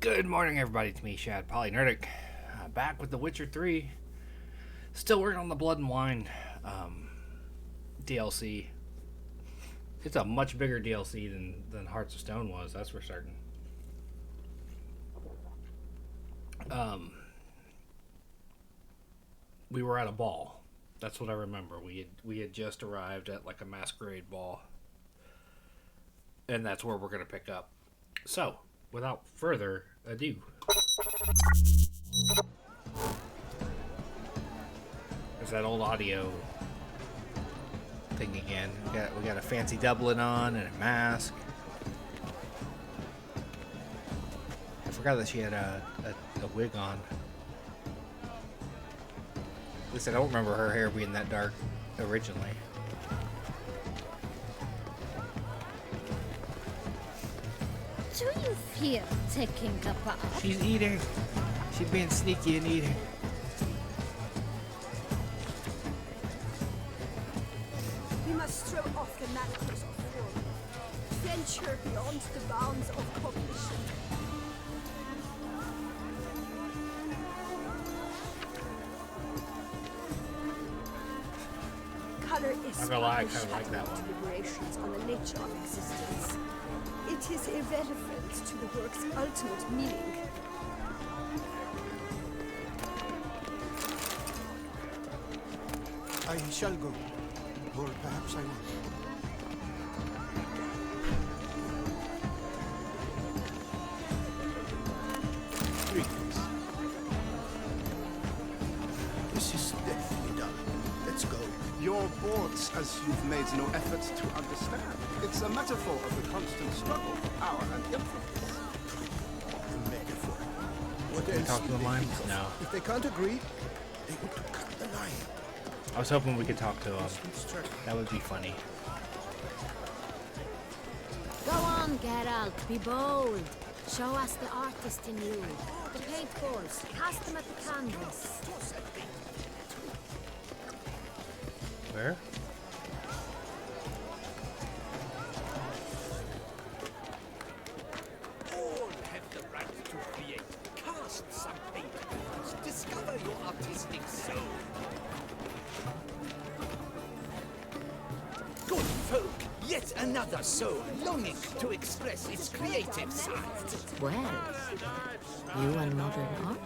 Good morning, everybody. It's me, Shad Polynerdic, back with The Witcher 3. Still working on the Blood and Wine DLC. It's a much bigger DLC than Hearts of Stone was, that's for certain. We were at a ball. That's what I remember. We had just arrived at like a masquerade ball. And that's where we're going to pick up. So, without further ado. There's that old audio thing again. We got a fancy doublet on and a mask. I forgot that she had a wig on. At least I don't remember her hair being that dark originally. Do you feel taking a bath? She's eating. She's being sneaky and eating. We must throw off the manacles of form. Venture beyond the bounds of cognition. Color is I'm gonna lie, I kinda like that one. deliberations on the nature of existence. It is irrelevant to the work's ultimate meaning. I shall go, or perhaps I won't. Greetings. This is definitely done. Let's go. You're bored as you've made no effort to understand. It's a metaphor of the constant struggle for power and influence. The metaphor. What Can we else talk to would the they line? think of? No. If they can't agree, they want to cut the line. I was hoping we could talk to him. That would be funny. Go on, Geralt, be bold. Show us the artist in you. The paintballs, cast them at the canvas. Where? All have the right to create. Cast some paint. Discover your artistic soul. Good folk, yet another soul longing to express its creative side. Well, you are modern art?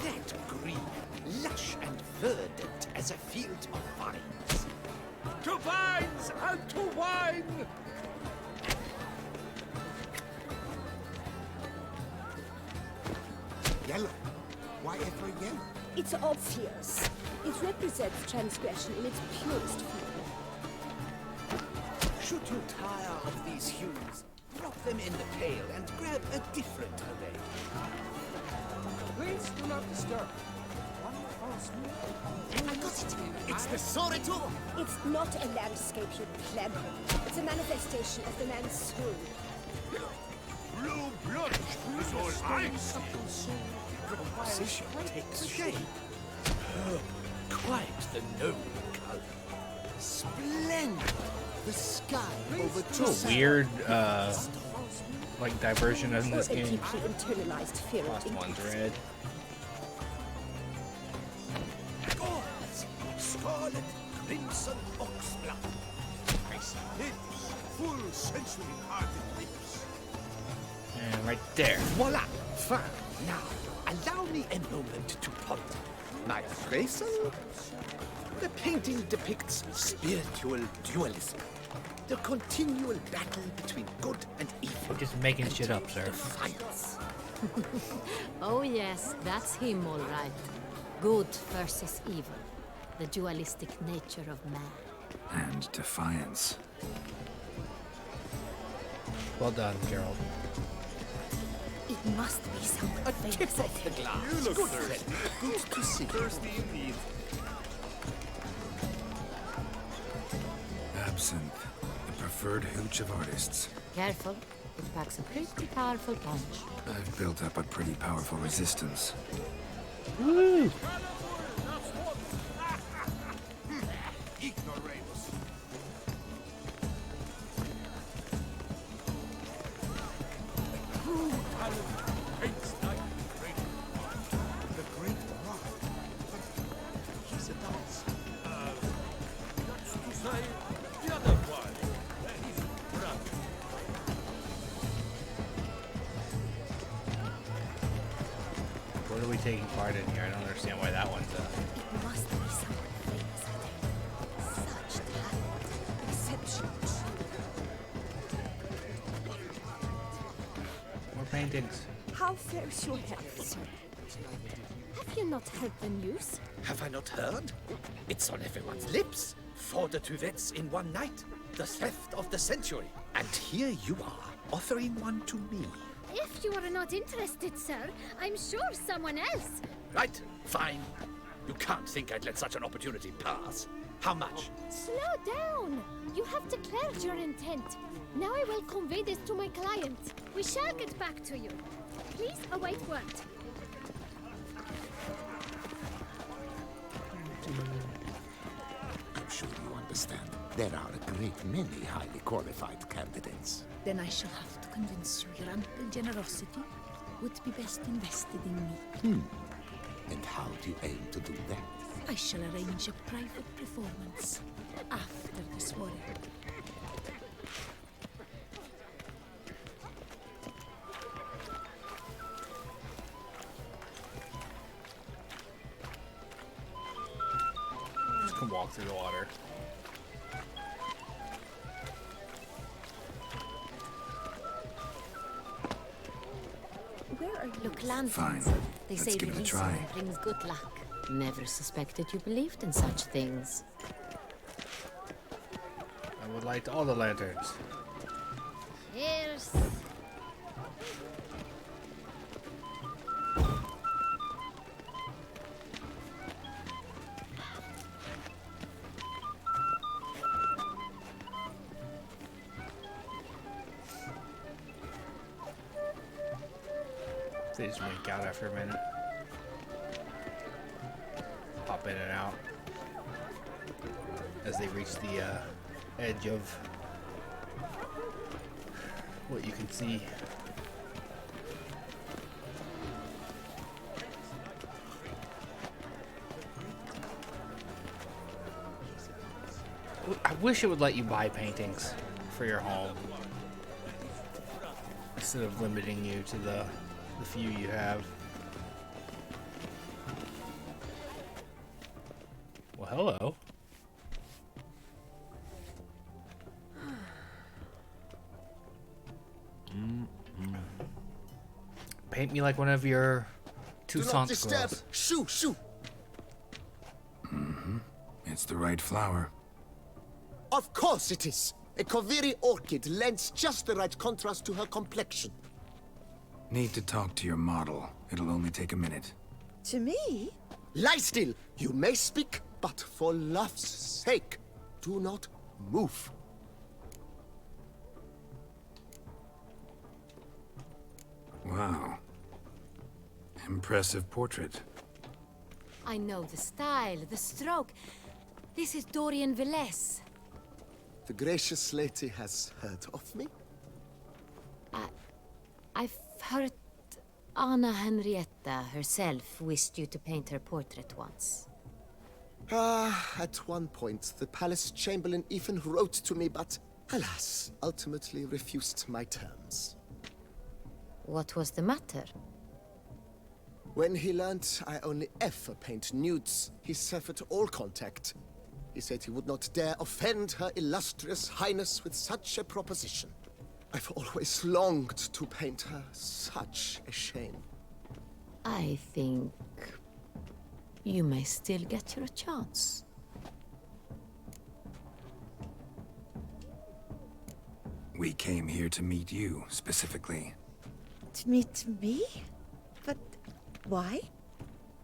That green, lush and verdant as a field of vines. To vines and to wine! Yellow. Why ever yellow? It's obvious. It represents transgression in its purest form. Should you tire of these hues, drop them in the pail and grab a different array. Please do not disturb. I got it! It's the Sorito! It's not a landscape, you pleb. It's a manifestation of the man's soul. Blue blood is all I see. The composition takes shape. Quite the noble color. Splendid. The sky over It's a weird, like, diversion in Or this a game. deeply internalized fear of Last one's imposter. red. Gods, scarlet, crimson oxblood. Lips, full sensually-hearted lips. And right there. Voila! Fine. Now, allow me a moment to ponder. My appraisal? The painting depicts spiritual dualism. The continual battle between good and evil. We're just making shit up, sir. Defiance. Oh yes, that's him all right. Good versus evil. The dualistic nature of man. And defiance. Well done, Geralt. It must be someone A tip famous. of the glass. You look good friend. Good to see you. Thirsty indeed. Absinthe. The preferred hooch of artists. Careful, it packs a pretty powerful punch. I've built up a pretty powerful resistance. Woo! Ignoramus. The great rock. He's a dance. What are we taking part in here? I don't understand why that one's It must be someone famous, I think. Such talent. Exceptional. more paintings. How fares your health, sir? Have you not heard the news? Have I not heard? It's on everyone's lips. 4 duets in one night. The theft of the century. And here you are, offering one to me. If you are not interested, sir, I'm sure someone else. Right, fine. You can't think I'd let such an opportunity pass. How much? Slow down. You have declared your intent. Now I will convey this to my client. We shall get back to you. Please await word. I'm sure you understand. There are a great many highly qualified candidates. Then I shall have to convince you your ample generosity would be best invested in me. And how do you aim to do that? I shall arrange a private performance after the soiree. Just can walk through the water. Where are you? Look, lanterns. Fine. They Let's say give it a releasing try. them brings good luck. Never suspected you believed in such things. I would light all the lanterns. Cheers. They just wink out after a minute. Pop in and out as they reach the edge of what you can see. I wish it would let you buy paintings for your home instead of limiting you to the few you have. Well, hello. Paint me like one of your Do not Toussaint disturb. girls. Shoo, shoo. It's the right flower. Of course it is. A Koviri orchid lends just the right contrast to her complexion. Need to talk to your model. It'll only take a minute. To me? Lie still. You may speak, but for love's sake, do not move. Wow. Impressive portrait. I know the style, the stroke. This is Dorian Velez. The gracious lady has heard of me. I've heard Anna Henrietta herself wished you to paint her portrait once. At one point, the palace chamberlain even wrote to me, but alas, ultimately refused my terms. What was the matter? When he learned I only ever paint nudes, he severed all contact. He said he would not dare offend her illustrious highness with such a proposition. I've always longed to paint her. Such a shame. I think you may still get your chance. We came here to meet you, specifically. To meet me? But why?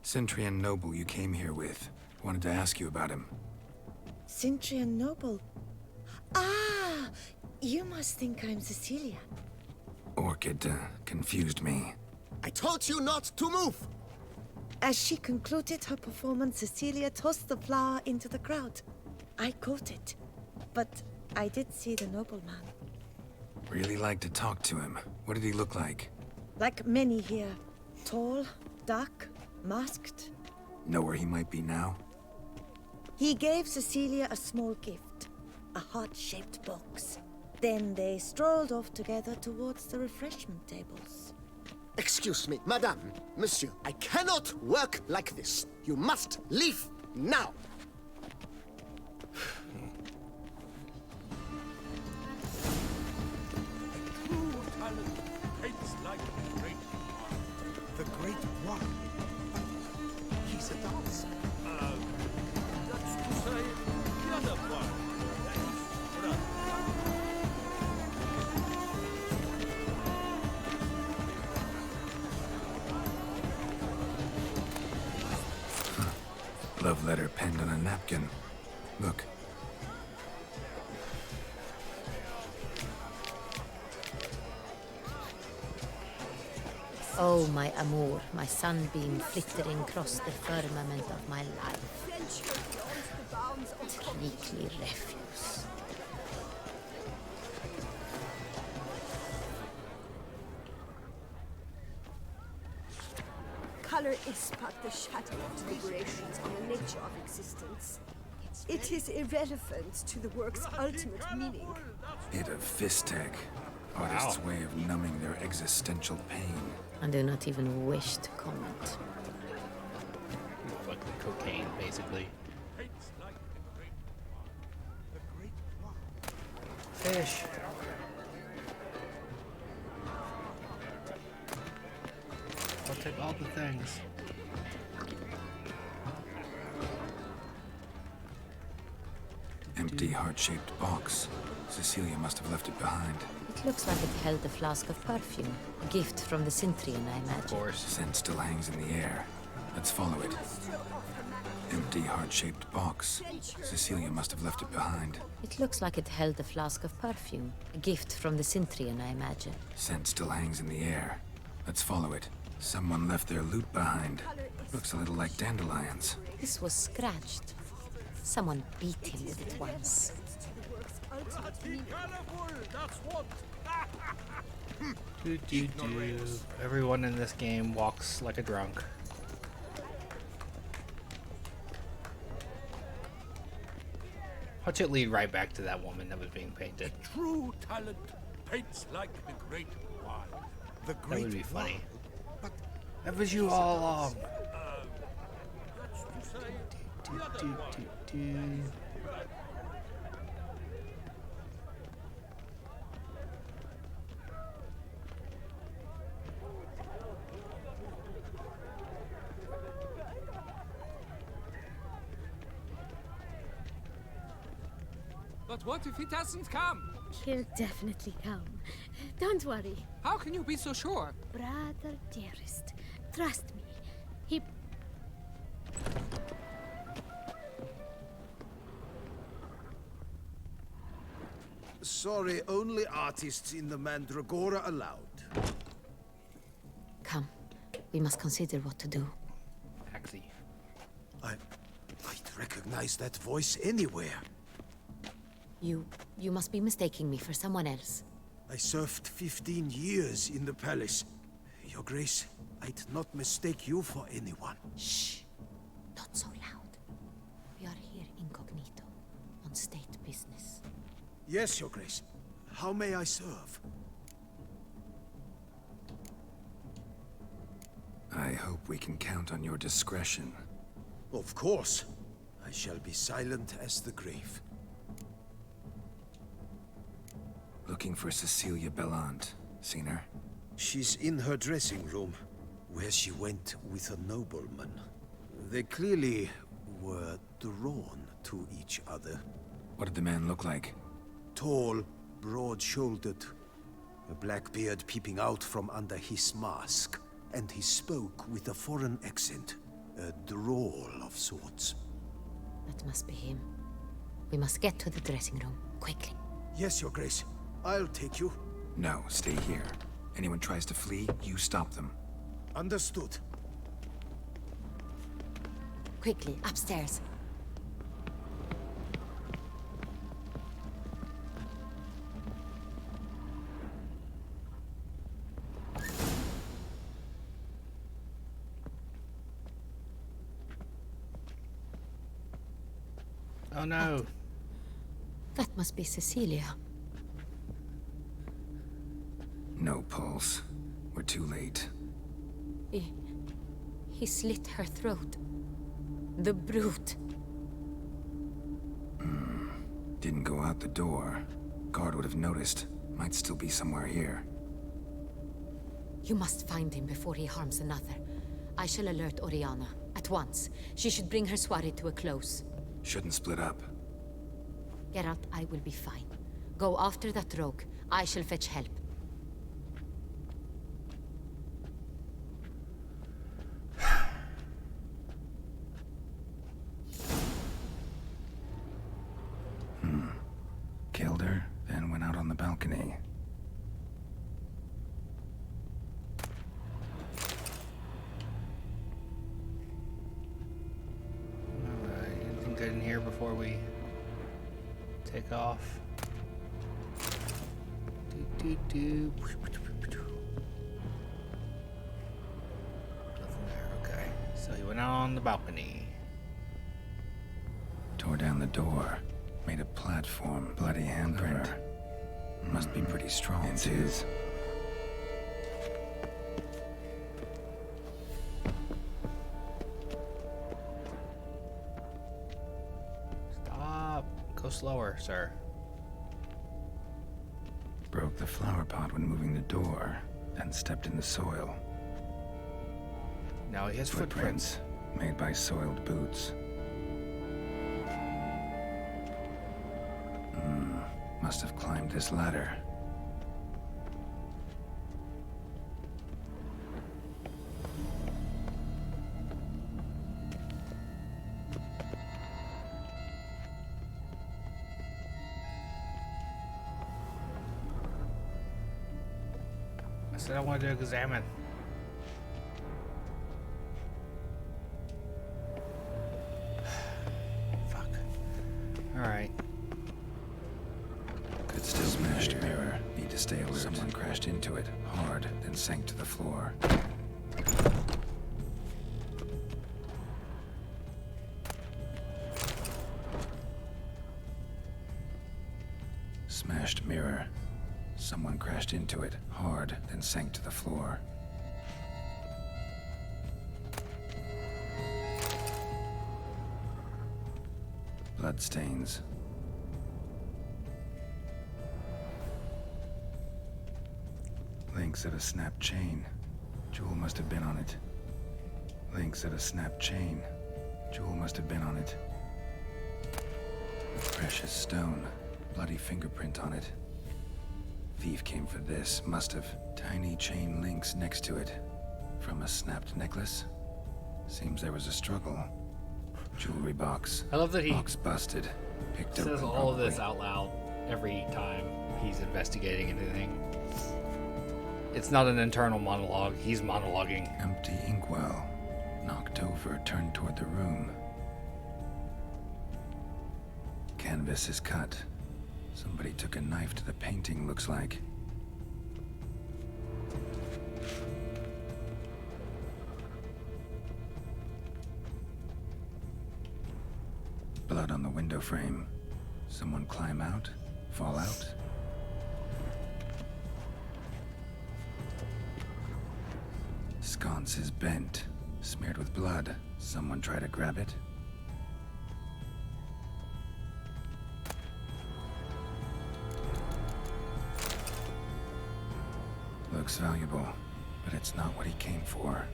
Centrian noble you came here with. Wanted to ask you about him. Cintrian Noble. Ah! You must think I'm Cecilia. Orchid confused me. I told you not to move! As she concluded her performance, Cecilia tossed the flower into the crowd. I caught it, but I did see the nobleman. Really like to talk to him. What did he look like? Like many here. Tall, dark, masked. Know where he might be now? He gave Cecilia a small gift, a heart-shaped box. Then they strolled off together towards the refreshment tables. Excuse me, madame, monsieur. I cannot work like this. You must leave now. The Great One. He's a dancer. That's to say, the other one. Love letter penned on a napkin. Look. Oh, my amour, my sunbeam flittering across the firmament of my life. Treacly refuse. Color is but the shadow of deliberations on the nature of existence. It is irrelevant to the work's ultimate meaning. It a fistech. Artist's way of numbing their existential pain. I do not even wish to comment. Like the cocaine, basically. Fish. I'll take all the things. Empty heart-shaped box. Cecilia must have left it behind. It looks like it held a flask of perfume. A gift from the Cintrian, I imagine. Of course. Scent still hangs in the air. Let's follow it. Empty heart-shaped box. Cecilia must have left it behind. It looks like it held a flask of perfume. A gift from the Cintrian, I imagine. Scent still hangs in the air. Let's follow it. Someone left their loot behind. Looks a little like dandelions. This was scratched. Someone beat him with it once. Everyone in this game walks like a drunk. Watch it lead right back to that woman that was being painted. True talent paints like the Great One. The That Great would be funny. But That was you all along. That's to say, the other one. But what if he doesn't come? He'll definitely come. Don't worry. How can you be so sure? Brother dearest, trust me. He... sorry, only artists in the Mandragora allowed. Come. We must consider what to do. Axie. I'd recognize that voice anywhere. You must be mistaking me for someone else. I served 15 years in the palace. Your Grace, I'd not mistake you for anyone. Shh. Not so loud. We are here incognito, on state business. Yes, Your Grace. How may I serve? I hope we can count on your discretion. Of course. I shall be silent as the grave. Looking for Cecilia Bellant. Seen her? She's in her dressing room, where she went with a nobleman. They clearly were drawn to each other. What did the man look like? Tall, broad-shouldered, a black beard peeping out from under his mask, and he spoke with a foreign accent, a drawl of sorts. That must be him. We must get to the dressing room, quickly. Yes, Your Grace. I'll take you. No, stay here. Anyone tries to flee, you stop them. Understood. Quickly, upstairs. Oh no. That must be Cecilia. No pulse. We're too late. He slit her throat. The brute. Didn't go out the door. Guard would have noticed. Might still be somewhere here. You must find him before he harms another. I shall alert Oriana. At once. She should bring her soirée to a close. Shouldn't split up. Geralt, I will be fine. Go after that rogue. I shall fetch help. Killed her, then went out on the balcony. Alright, anything good in here before we take off? Nothing there, okay. So he went out on the balcony. Tore down the door. Made a platform. Bloody handprint. Must be pretty strong, too. Stop. Go slower, sir. Broke the flower pot when moving the door, then stepped in the soil. Now he has footprints. Made by soiled boots. Must have climbed this ladder. I said I wanted to examine. Fuck. Alright. Could still smashed mirror. Need to stay alert. Someone crashed into it hard, then sank to the floor. Smashed mirror. Someone crashed into it hard, then sank to the floor. Bloodstains. Links of a snapped chain. Jewel must have been on it. Links of a snapped chain. Jewel must have been on it. Precious stone. Bloody fingerprint on it. Thief came for this. Must have. Tiny chain links next to it. From a snapped necklace. Seems there was a struggle. Jewelry box. I love that he box busted. Picked up. Says all of this out loud every time he's investigating anything. It's not an internal monologue. He's monologuing. Empty inkwell. Knocked over, turned toward the room. Canvas is cut. Somebody took a knife to the painting, looks like. Blood on the window frame. Someone climb out? Fall out? Sconce is bent, smeared with blood. Someone try to grab it? Looks valuable, but it's not what he came for.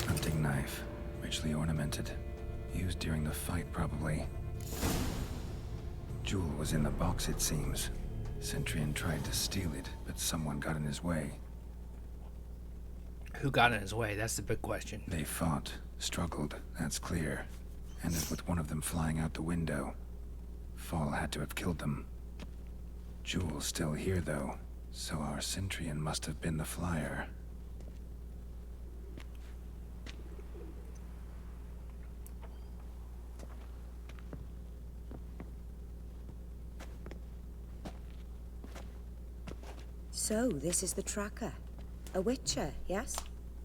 Hunting knife, richly ornamented. Used during the fight, probably. Jewel was in the box, it seems. Centurion tried to steal it, but someone got in his way. Who got in his way? That's the big question. They fought, struggled, that's clear. Ended with one of them flying out the window. Fall had to have killed them. Jewel's still here, though, so our Centurion must have been the flyer. So, this is the tracker. A witcher, yes?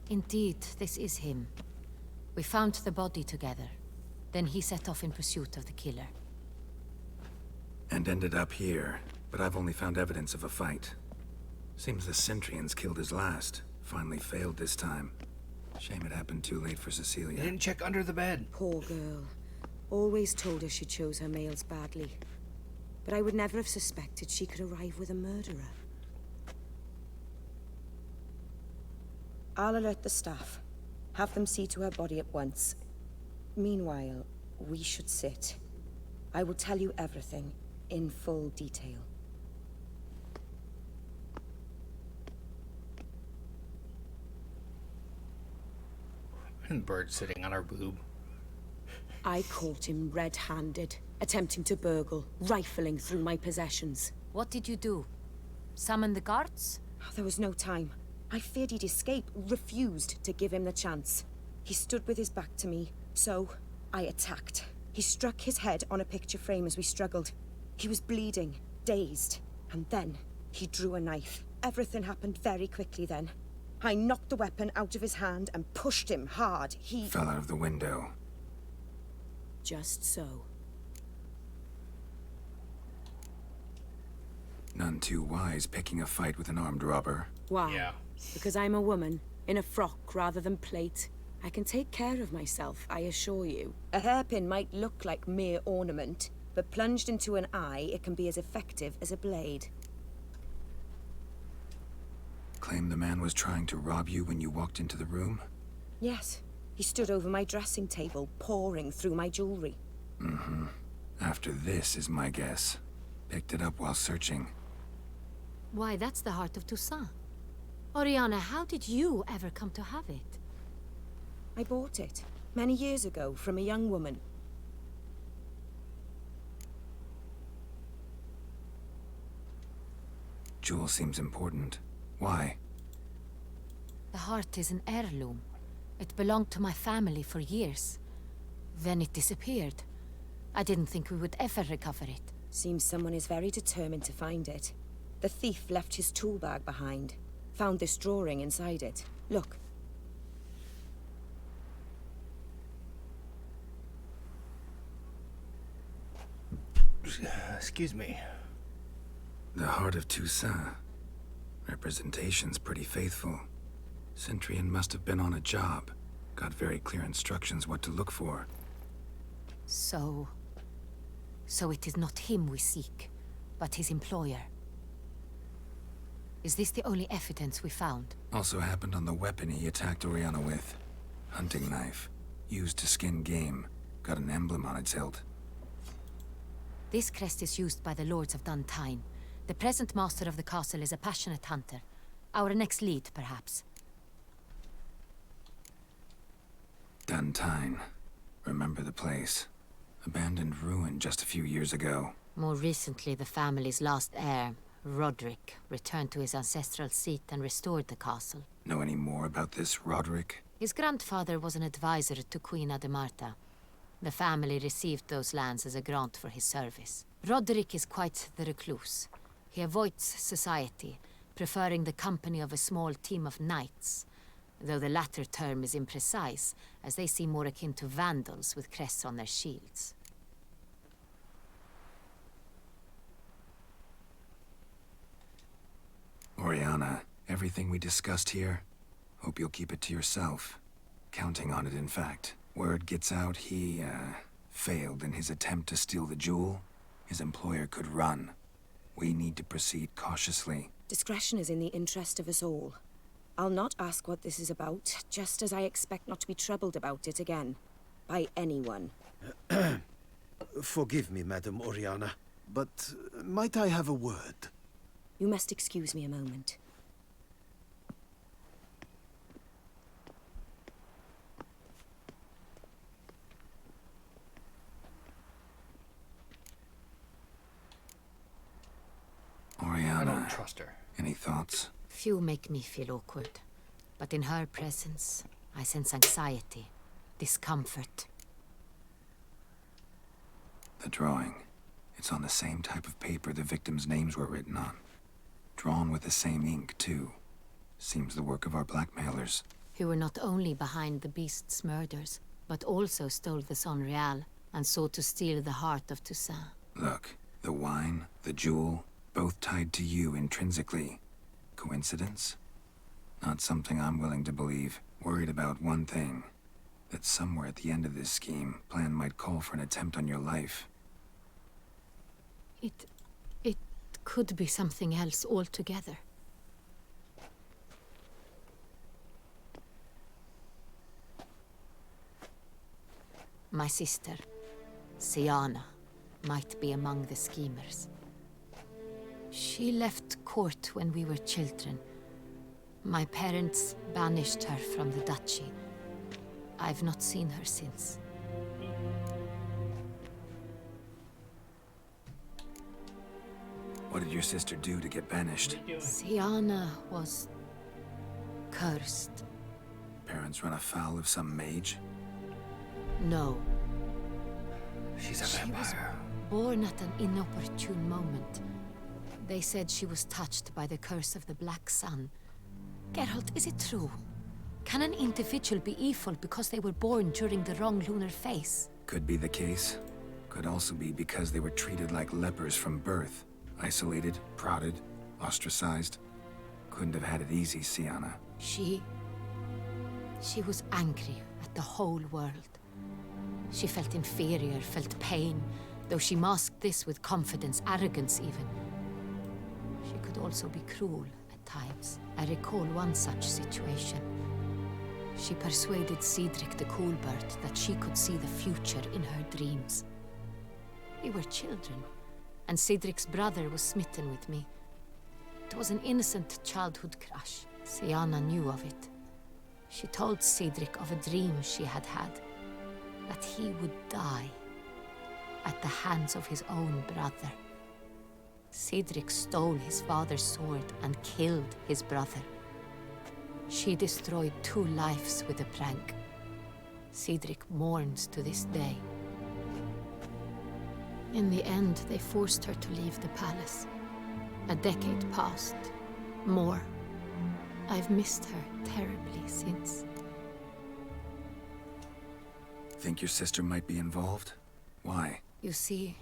Indeed, this is him. We found the body together. Then he set off in pursuit of the killer. And ended up here, but I've only found evidence of a fight. Seems the Centrians killed his last. Finally failed this time. Shame it happened too late for Cecilia. You didn't check under the bed. Poor girl. Always told her she chose her males badly. But I would never have suspected she could arrive with a murderer. I'll alert the staff. Have them see to her body at once. Meanwhile, we should sit. I will tell you everything, in full detail. And Bird sitting on her boob. I caught him red-handed, attempting to burgle, rifling through my possessions. What did you do? Summon the guards? There was no time. I feared he'd escape, refused to give him the chance. He stood with his back to me, so I attacked. He struck his head on a picture frame as we struggled. He was bleeding, dazed, and then he drew a knife. Everything happened very quickly then. I knocked the weapon out of his hand and pushed him hard. He fell out of the window. Just so. None too wise picking a fight with an armed robber. Why? Yeah. Because I'm a woman, in a frock rather than plate. I can take care of myself, I assure you. A hairpin might look like mere ornament, but plunged into an eye, it can be as effective as a blade. Claim the man was trying to rob you when you walked into the room? Yes. He stood over my dressing table, pouring through my jewelry. Mm-hmm. After this is my guess. Picked it up while searching. Why, that's the heart of Toussaint. Oriana, how did you ever come to have it? I bought it, many years ago, from a young woman. Jewel seems important. Why? The heart is an heirloom. It belonged to my family for years. Then it disappeared. I didn't think we would ever recover it. Seems someone is very determined to find it. The thief left his tool bag behind. Found this drawing inside it. Look. Excuse me. The heart of Toussaint. Representation's pretty faithful. Centrian must have been on a job. Got very clear instructions what to look for. So it is not him we seek, but his employer. Is this the only evidence we found? Also happened on the weapon he attacked Oriana with. Hunting knife. Used to skin game. Got an emblem on its hilt. This crest is used by the Lords of Duntine. The present master of the castle is a passionate hunter. Our next lead, perhaps. Duntine. Remember the place. Abandoned ruin just a few years ago. More recently, the family's last heir, Roderick, returned to his ancestral seat and restored the castle. Know any more about this Roderick? His grandfather was an advisor to Queen Ademarta. The family received those lands as a grant for his service. Roderick is quite the recluse. He avoids society, preferring the company of a small team of knights, though the latter term is imprecise, as they seem more akin to vandals with crests on their shields. Oriana, everything we discussed here, hope you'll keep it to yourself. Counting on it, in fact. Word gets out he, failed in his attempt to steal the jewel. His employer could run. We need to proceed cautiously. Discretion is in the interest of us all. I'll not ask what this is about, just as I expect not to be troubled about it again. By anyone. Forgive me, Madam Oriana, but might I have a word? You must excuse me a moment. Oriana, I don't trust her. Any thoughts? Few make me feel awkward, but in her presence, I sense anxiety, discomfort. The drawing. It's on the same type of paper the victims' names were written on. Drawn with the same ink, too. Seems the work of our blackmailers. who were not only behind the beast's murders, but also stole the Son Real and sought to steal the heart of Toussaint. Look, the wine, the jewel, both tied to you intrinsically. Coincidence? Not something I'm willing to believe. Worried about one thing. That somewhere at the end of this scheme, plan might call for an attempt on your life. It could be something else altogether. My sister, Siana, might be among the schemers. She left court when we were children. My parents banished her from the duchy. I've not seen her since. What did your sister do to get banished? Siana was cursed. Parents run afoul of some mage? No. She's a She was vampire. born at an inopportune moment. They said she was touched by the curse of the Black Sun. Geralt, is it true? Can an individual be evil because they were born during the wrong lunar phase? Could be the case. Could also be because they were treated like lepers from birth. Isolated, prodded, ostracized. Couldn't have had it easy, Siana. She was angry at the whole world. She felt inferior, felt pain, though she masked this with confidence, arrogance even. She could also be cruel at times. I recall one such situation. She persuaded Cedric the Coolbird that she could see the future in her dreams. We were children, and Cedric's brother was smitten with me. It was an innocent childhood crush. Siana knew of it. She told Cedric of a dream she had had, that he would die at the hands of his own brother. Cedric stole his father's sword and killed his brother. She destroyed 2 lives with a prank. Cedric mourns to this day. In the end, they forced her to leave the palace. A decade passed. More. I've missed her terribly since. Think your sister might be involved? Why? You see,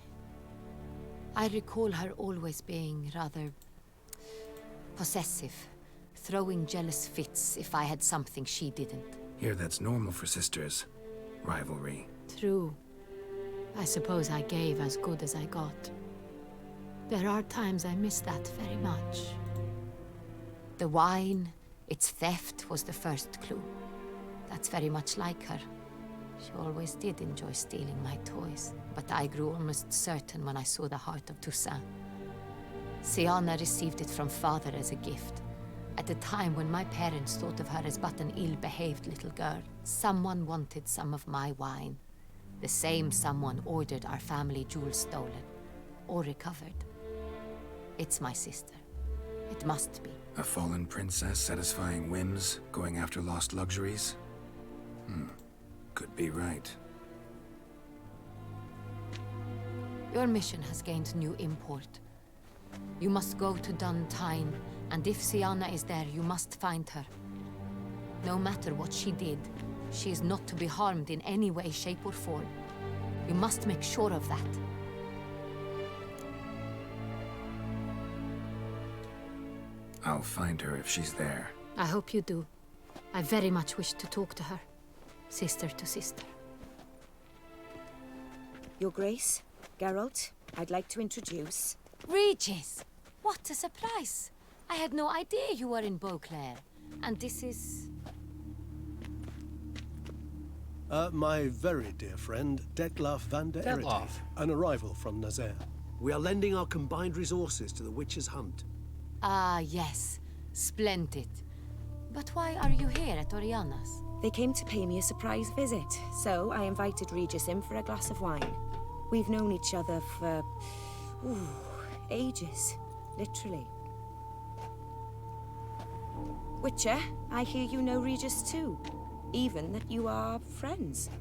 I recall her always being rather possessive, throwing jealous fits if I had something she didn't. Here, that's normal for sisters. Rivalry. True. I suppose I gave as good as I got. There are times I miss that very much. The wine, its theft, was the first clue. That's very much like her. She always did enjoy stealing my toys, but I grew almost certain when I saw the heart of Toussaint. Siana received it from father as a gift, at a time when my parents thought of her as but an ill-behaved little girl. Someone wanted some of my wine. The same someone ordered our family jewels stolen, or recovered. It's my sister. It must be. A fallen princess satisfying whims, going after lost luxuries? Could be right. Your mission has gained new import. You must go to Duntine, and if Siana is there, you must find her. No matter what she did, she is not to be harmed in any way, shape, or form. You must make sure of that. I'll find her if she's there. I hope you do. I very much wish to talk to her. Sister to sister. Your Grace, Geralt, I'd like to introduce... Regis! What a surprise! I had no idea you were in Beauclair. And this is... My very dear friend, Detlaf van der Erede, Detlaf. an arrival from Nazaire. We are lending our combined resources to the Witch's Hunt. Ah, yes. Splendid. But why are you here at Oriana's? They came to pay me a surprise visit, so I invited Regis in for a glass of wine. We've known each other for... ages. Literally. Witcher, I hear you know Regis too. Even that you are friends.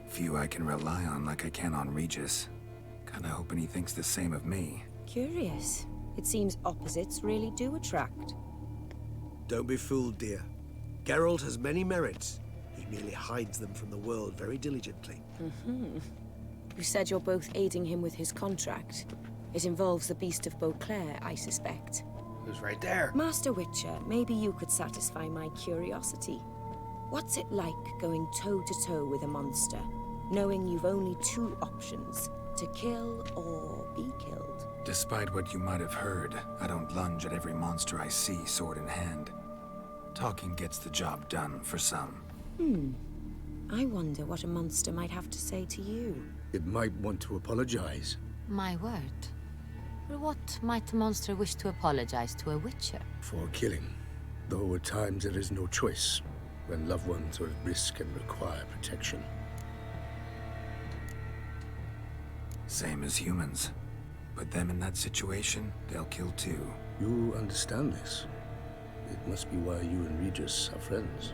Few I can rely on like I can on Regis. Kinda hoping he thinks the same of me. Curious. It seems opposites really do attract. Don't be fooled, dear. Geralt has many merits. He merely hides them from the world very diligently. You said you're both aiding him with his contract. It involves the Beast of Beauclair, I suspect. Who's right there? Master Witcher, maybe you could satisfy my curiosity. What's it like going toe-to-toe with a monster, knowing you've only two options, to kill or be killed? Despite what you might have heard, I don't lunge at every monster I see sword in hand. Talking gets the job done for some. I wonder what a monster might have to say to you. It might want to apologize. My word. For what might a monster wish to apologize to a witcher? For killing. Though at times there is no choice, when loved ones are at risk and require protection. Same as humans. Put them in that situation, they'll kill too. You understand this. It must be why you and Regis are friends.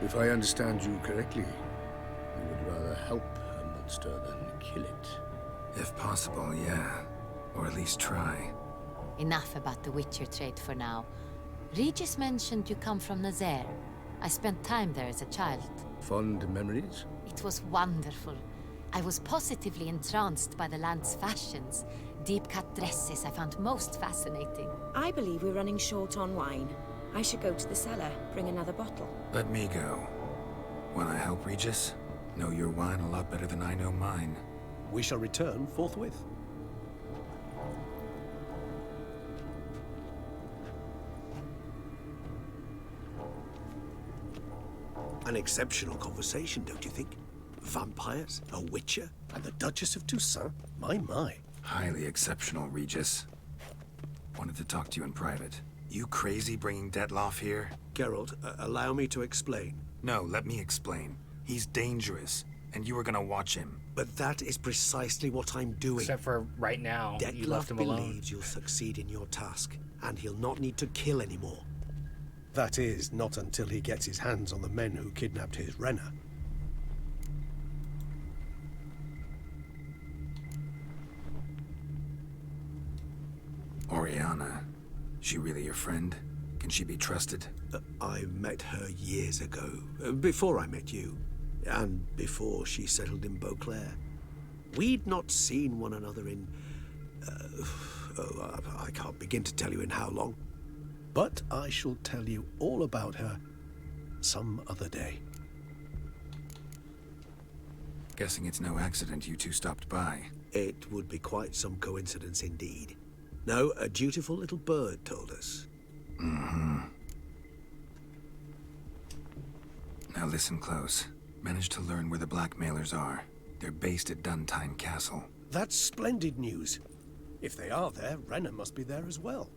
If I understand you correctly, you would rather help a monster than kill it. If possible, yeah. Or at least try. Enough about the Witcher trade for now. Regis mentioned you come from Nazaire. I spent time there as a child. Fond memories? It was wonderful. I was positively entranced by the land's fashions. Deep-cut dresses I found most fascinating. I believe we're running short on wine. I should go to the cellar, bring another bottle. Let me go. Wanna help, Regis? Know your wine a lot better than I know mine. We shall return forthwith. An exceptional conversation, don't you think? Vampires, a witcher, and the Duchess of Toussaint? My. Highly exceptional, Regis. Wanted to talk to you in private. You crazy bringing Detloff here? Geralt, allow me to explain. No, let me explain. He's dangerous, and you were gonna watch him. But that is precisely what I'm doing. Except for right now, you left Detloff him alone. believes you'll succeed in your task, and he'll not need to kill anymore. That is, not until he gets his hands on the men who kidnapped his Renner. Oriana. She really your friend? Can she be trusted? I met her years ago, before I met you, and before she settled in Beauclair. We'd not seen one another in... I can't begin to tell you in how long. But I shall tell you all about her some other day. Guessing it's no accident you two stopped by. It would be quite some coincidence indeed. No, a dutiful little bird told us. Now listen close. Managed to learn where the blackmailers are. They're based at Duntine Castle. That's splendid news. If they are there, Renner must be there as well.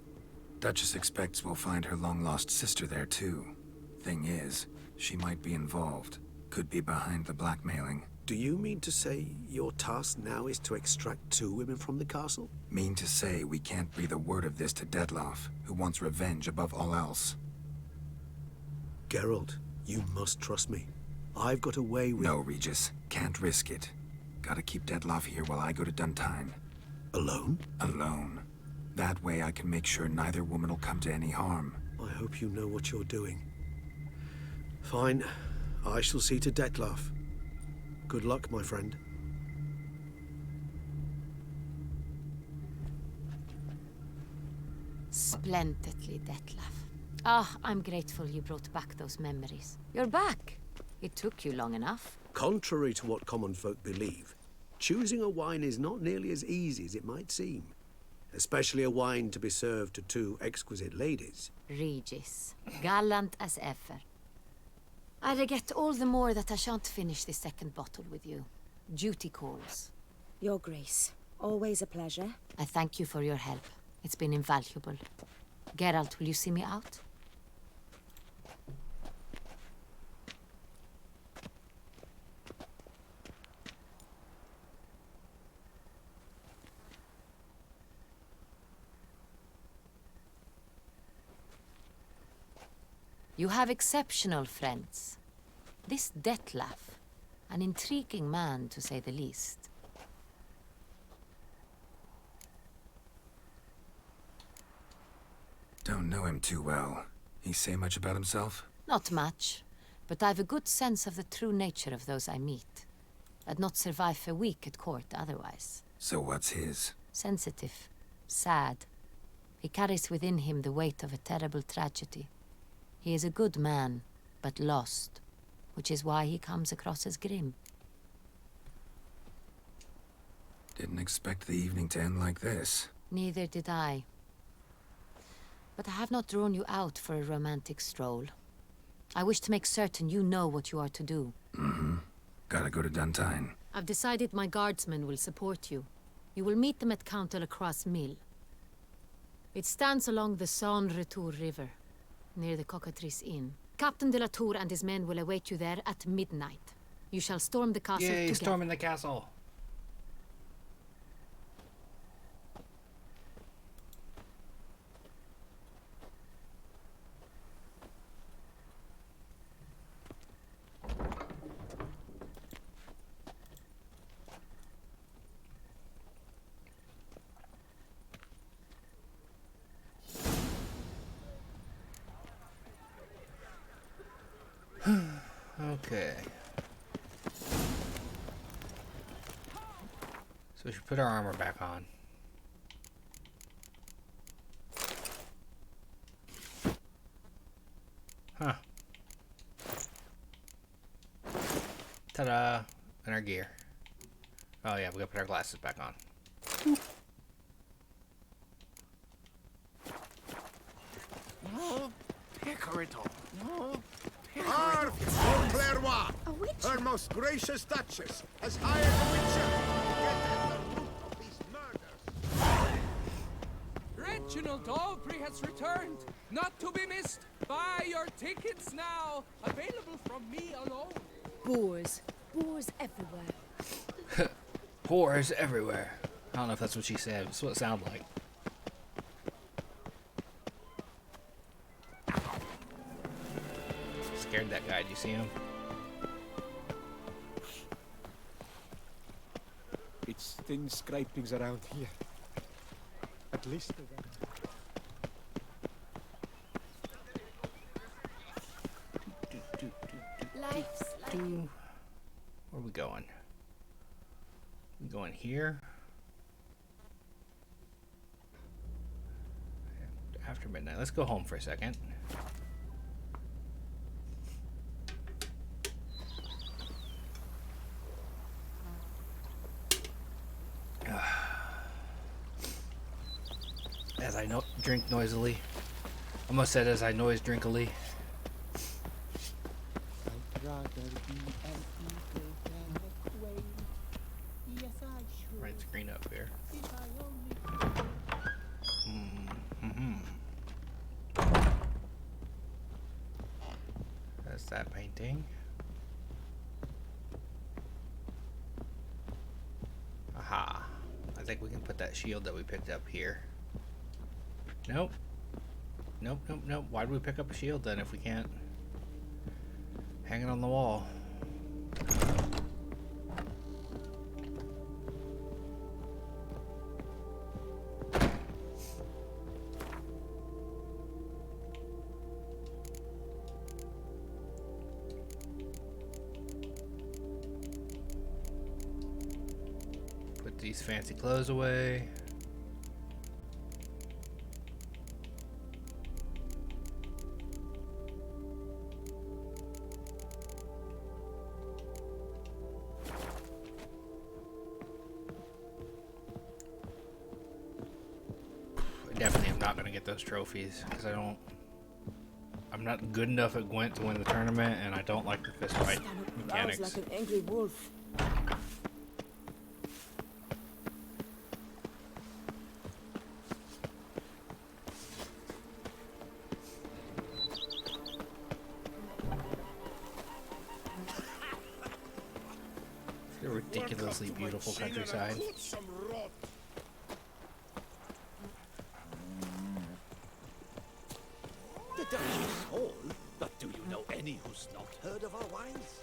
Duchess expects we'll find her long-lost sister there too. Thing is, she might be involved. Could be behind the blackmailing. Do you mean to say your task now is to extract 2 women from the castle? Mean to say we can't breathe a word of this to Detloff, who wants revenge above all else. Geralt, you must trust me. I've got a way with... No, Regis. Can't risk it. Gotta keep Detloff here while I go to Duntine. Alone? Alone. That way I can make sure neither woman will come to any harm. I hope you know what you're doing. Fine. I shall see to Detloff. Good luck, my friend. Splendidly, Detlaff. Ah, I'm grateful you brought back those memories. You're back. It took you long enough. Contrary to what common folk believe, choosing a wine is not nearly as easy as it might seem. Especially a wine to be served to 2 exquisite ladies. Regis, gallant as ever. I regret all the more that I shan't finish this second bottle with you. Duty calls. Your Grace, always a pleasure. I thank you for your help. It's been invaluable. Geralt, will you see me out? You have exceptional friends. This Detlaff, an intriguing man to say the least. Don't know him too well. He say much about himself? Not much, but I've a good sense of the true nature of those I meet. I'd not survive a week at court otherwise. So what's his? Sensitive, sad. He carries within him the weight of a terrible tragedy. He is a good man, but lost, which is why he comes across as grim. Didn't expect the evening to end like this. Neither did I. But I have not drawn you out for a romantic stroll. I wish to make certain you know what you are to do. Mm-hmm. Gotta go to Duntine. I've decided my guardsmen will support you. You will meet them at Count Delacroix' mill. It stands along the Saône-Retour River, near the Cockatrice Inn. Captain de la Tour and his men will await you there at midnight. You shall storm the castle Yay, together. storming the castle. Okay. So we should put our armor back on. Huh. Ta-da! And our gear. Oh yeah, we gotta put our glasses back on. No, Pecorito. No, Arf, Clairvoix! Her most gracious Duchess has hired a witcher to get at the root of these murders. Reginald Aubrey has returned, not to be missed. Buy your tickets now. Available from me alone. Boars. Boars everywhere. Whores everywhere. I don't know if that's what she said. It's what it sounded like. Scared that guy. Do you see him? It's thin scrapings around here. At least they're Where are we going? We going here? After midnight. Let's go home for a second. As I drink noisily. Almost said as I noise drinkily. Right screen up here. That's that painting. Aha. I think we can put that shield that we picked up here. Nope. Nope, nope, nope. Why do we pick up a shield then if we can't hang it on the wall? Put these fancy clothes away. Definitely am not going to get those trophies because I'm not good enough at Gwent to win the tournament, and I don't like the fist fight mechanics. Like an angry wolf. It's a ridiculously beautiful countryside. The Duchess Hall? But do you know any who's not heard of our wines?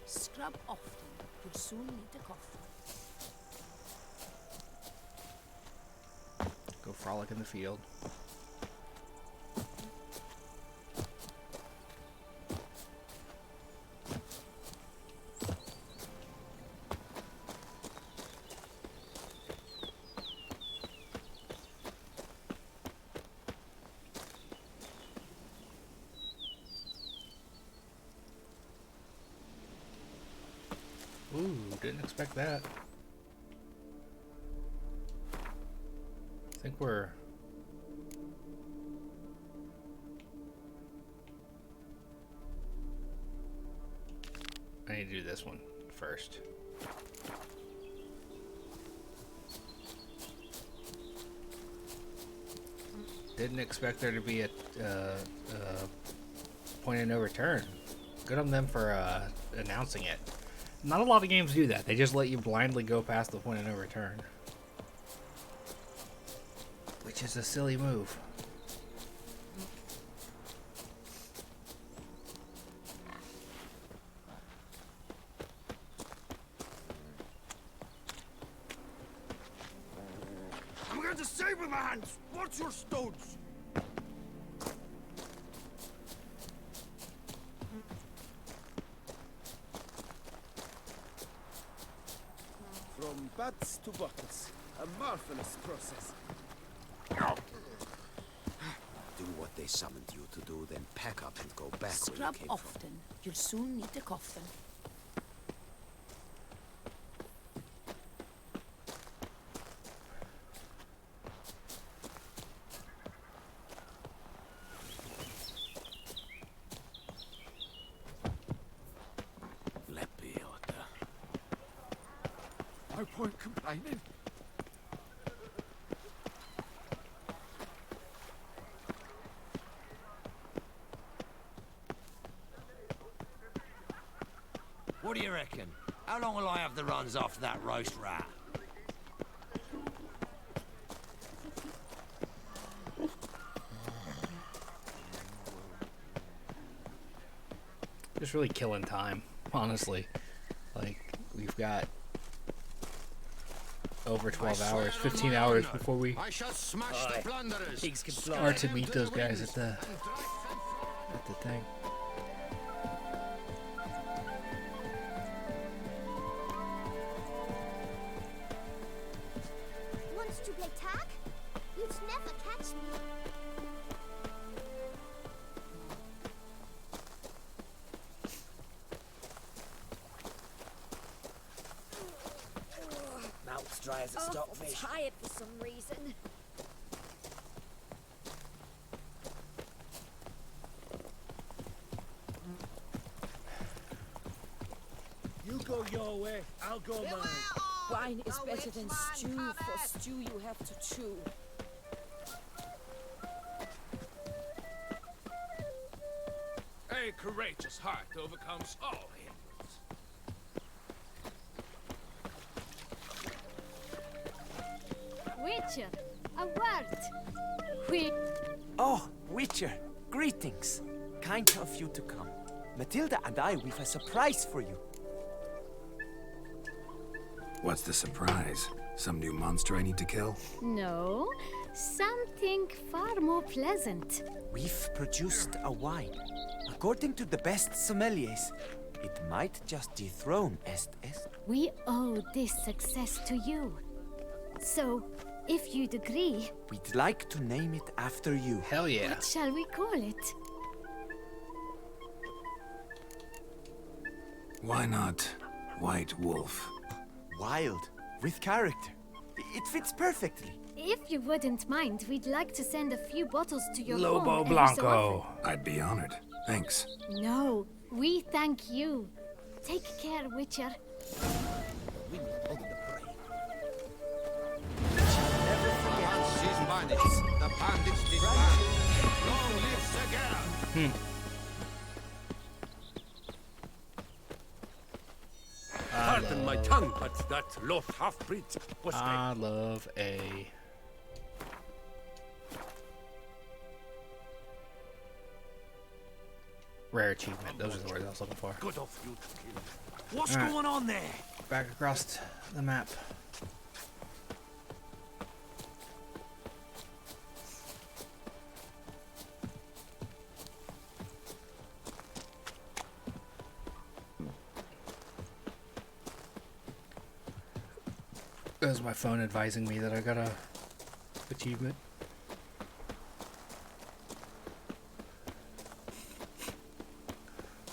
Scrub often. You'll soon need a coffee. frolic in the field. Ooh, didn't expect that. I think we're... I need to do this one first. Didn't expect there to be a point of no return. Good on them for announcing it. Not a lot of games do that. They just let you blindly go past the point of no return. Which is a silly move. I'm going to save with my hands. Watch your stones. From butts to bottles. A marvelous process. Do what they summoned you to do, then pack up and go back where you Scrub came often. You'll soon need a coffin. No point complaining. What do you reckon? How long will I have the runs off that roast rat? Just really killing time, honestly. Like, we've got over 12 hours, 15 hours before we start to meet those guys at the thing. Wants to play tag? You'd never catch me. Mouth's dry as a stockfish. I'm tired for some reason. You go your way, I'll go mine. Wine is better than stew. For stew you have to chew. A courageous heart overcomes all hindrance. Witcher, a word. Oh, Witcher, greetings. Kind of you to come. Matilda and I, we've a surprise for you. What's the surprise? Some new monster I need to kill? No, something far more pleasant. We've produced a wine. According to the best sommeliers, it might just dethrone Est. We owe this success to you. So, if you'd agree... We'd like to name it after you. Hell yeah. What shall we call it? Why not White Wolf? Wild, with character. It fits perfectly. If you wouldn't mind, we'd like to send a few bottles to your Lobo home every Blanco. so often. I'd be honored. Thanks. No, we thank you. Take care, Witcher. These bandits, the bandits disband. Long live Segera. Pardon my tongue, but that loaf half-breed was I love a... rare achievement. Those are the words I was looking for. good of you to kill. What's All right. going on there? Back across the map. That's my phone advising me that I got a achievement.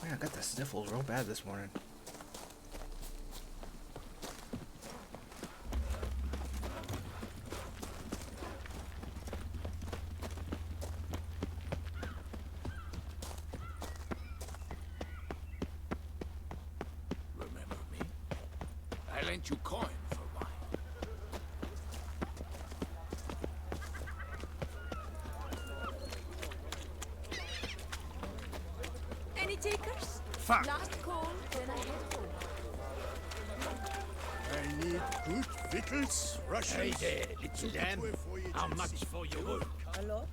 Man, I got the sniffles real bad this morning. Remember me? I lent you coin for wine. Any takers? Fuck. Last call, then I head home. I need good victuals, Hey Russians. there, little lamb. How much for your work? A lot?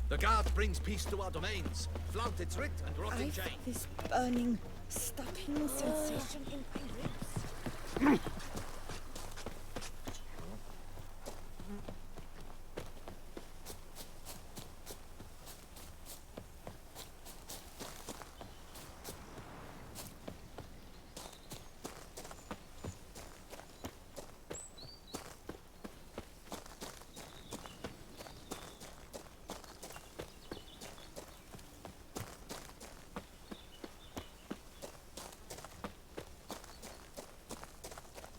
The guard brings peace to our domains. Flout its writ and rot in I've chain. this burning, stopping sensation in my ribs.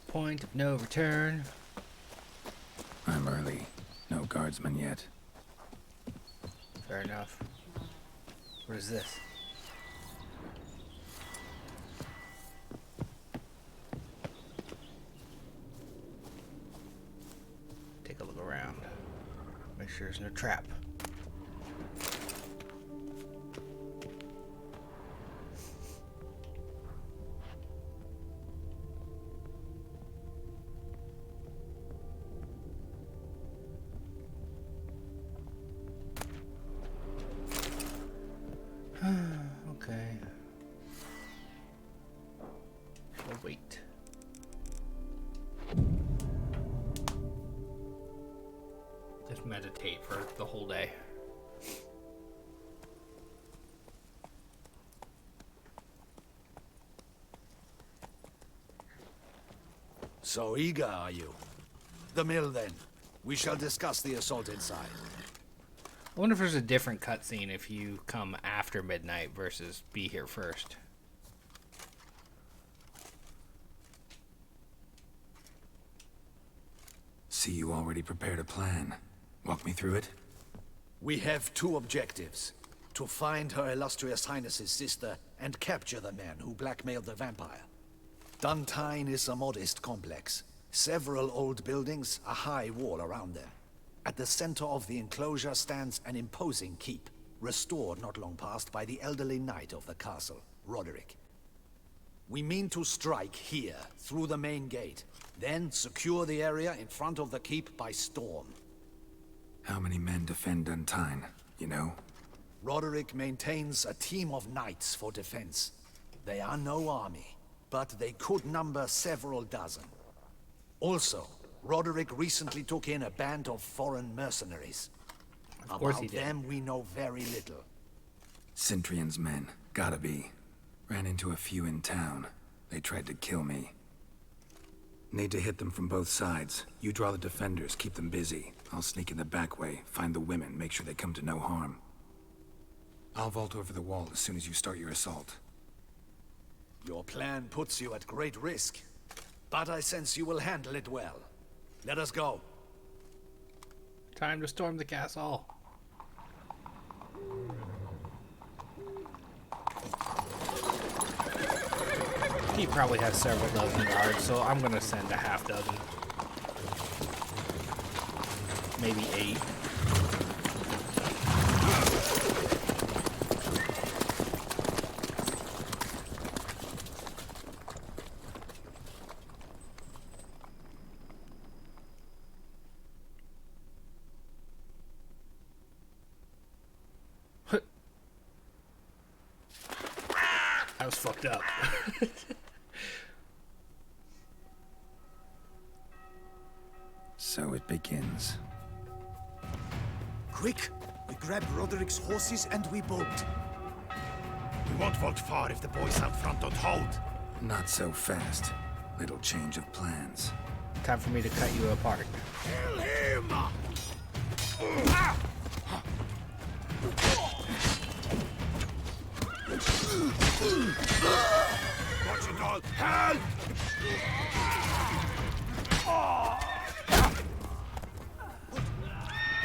Point of no return. I'm early. No guardsmen yet. Fair enough. What is this? Take a look around. Make sure there's no trap. Okay. We'll wait. Just meditate for the whole day. So eager, are you? The mill, then. We shall discuss the assault inside. I wonder if there's a different cutscene if you come after midnight versus be here first. See, you already prepared a plan. Walk me through it. We have two objectives. To find Her Illustrious Highness's sister and capture the man who blackmailed the vampire. Duntine is a modest complex. Several old buildings, a high wall around them. At the center of the enclosure stands an imposing keep, restored not long past by the elderly knight of the castle, Roderick. We mean to strike here, through the main gate, then secure the area in front of the keep by storm. How many men defend Duntine, you know? Roderick maintains a team of knights for defense. They are no army, but they could number several dozen. Also, Roderick recently took in a band of foreign mercenaries. Of course he About did. them we know very little. Cintrian's men. Gotta be. Ran into a few in town. They tried to kill me. Need to hit them from both sides. You draw the defenders, keep them busy. I'll sneak in the back way, find the women, make sure they come to no harm. I'll vault over the wall as soon as you start your assault. Your plan puts you at great risk, but I sense you will handle it well. Let us go. Time to storm the castle. He probably has several dozen guards, so I'm gonna send a half dozen. Maybe 8. That was fucked up. So it begins. Quick! We grab Roderick's horses and we bolt. We won't vault far if the boys out front don't hold. Not so fast. Little change of plans. Time for me to cut you apart. Kill him! Watch it all! Help!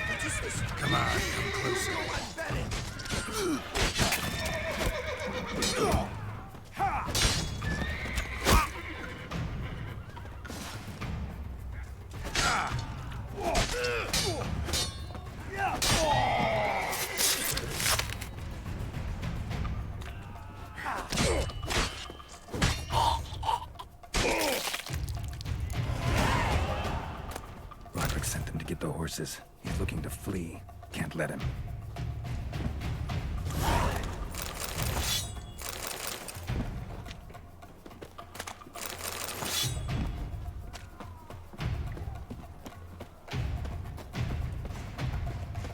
What is this? Come on, come closer. Roderick sent them to get the horses. He's looking to flee. Can't let him.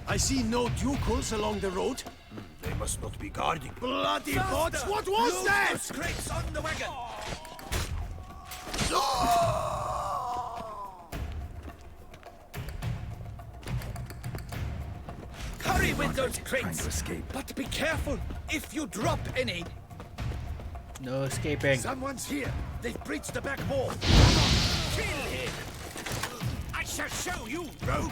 I see no ducals along the road. They must not be guarding. Bloody bots! What was that? Scrapes on the wagon! Hurry with those Trying crates! to escape. But be careful if you drop any. No escaping. Someone's here! They've breached the back wall! Kill him! I shall show you, rogue!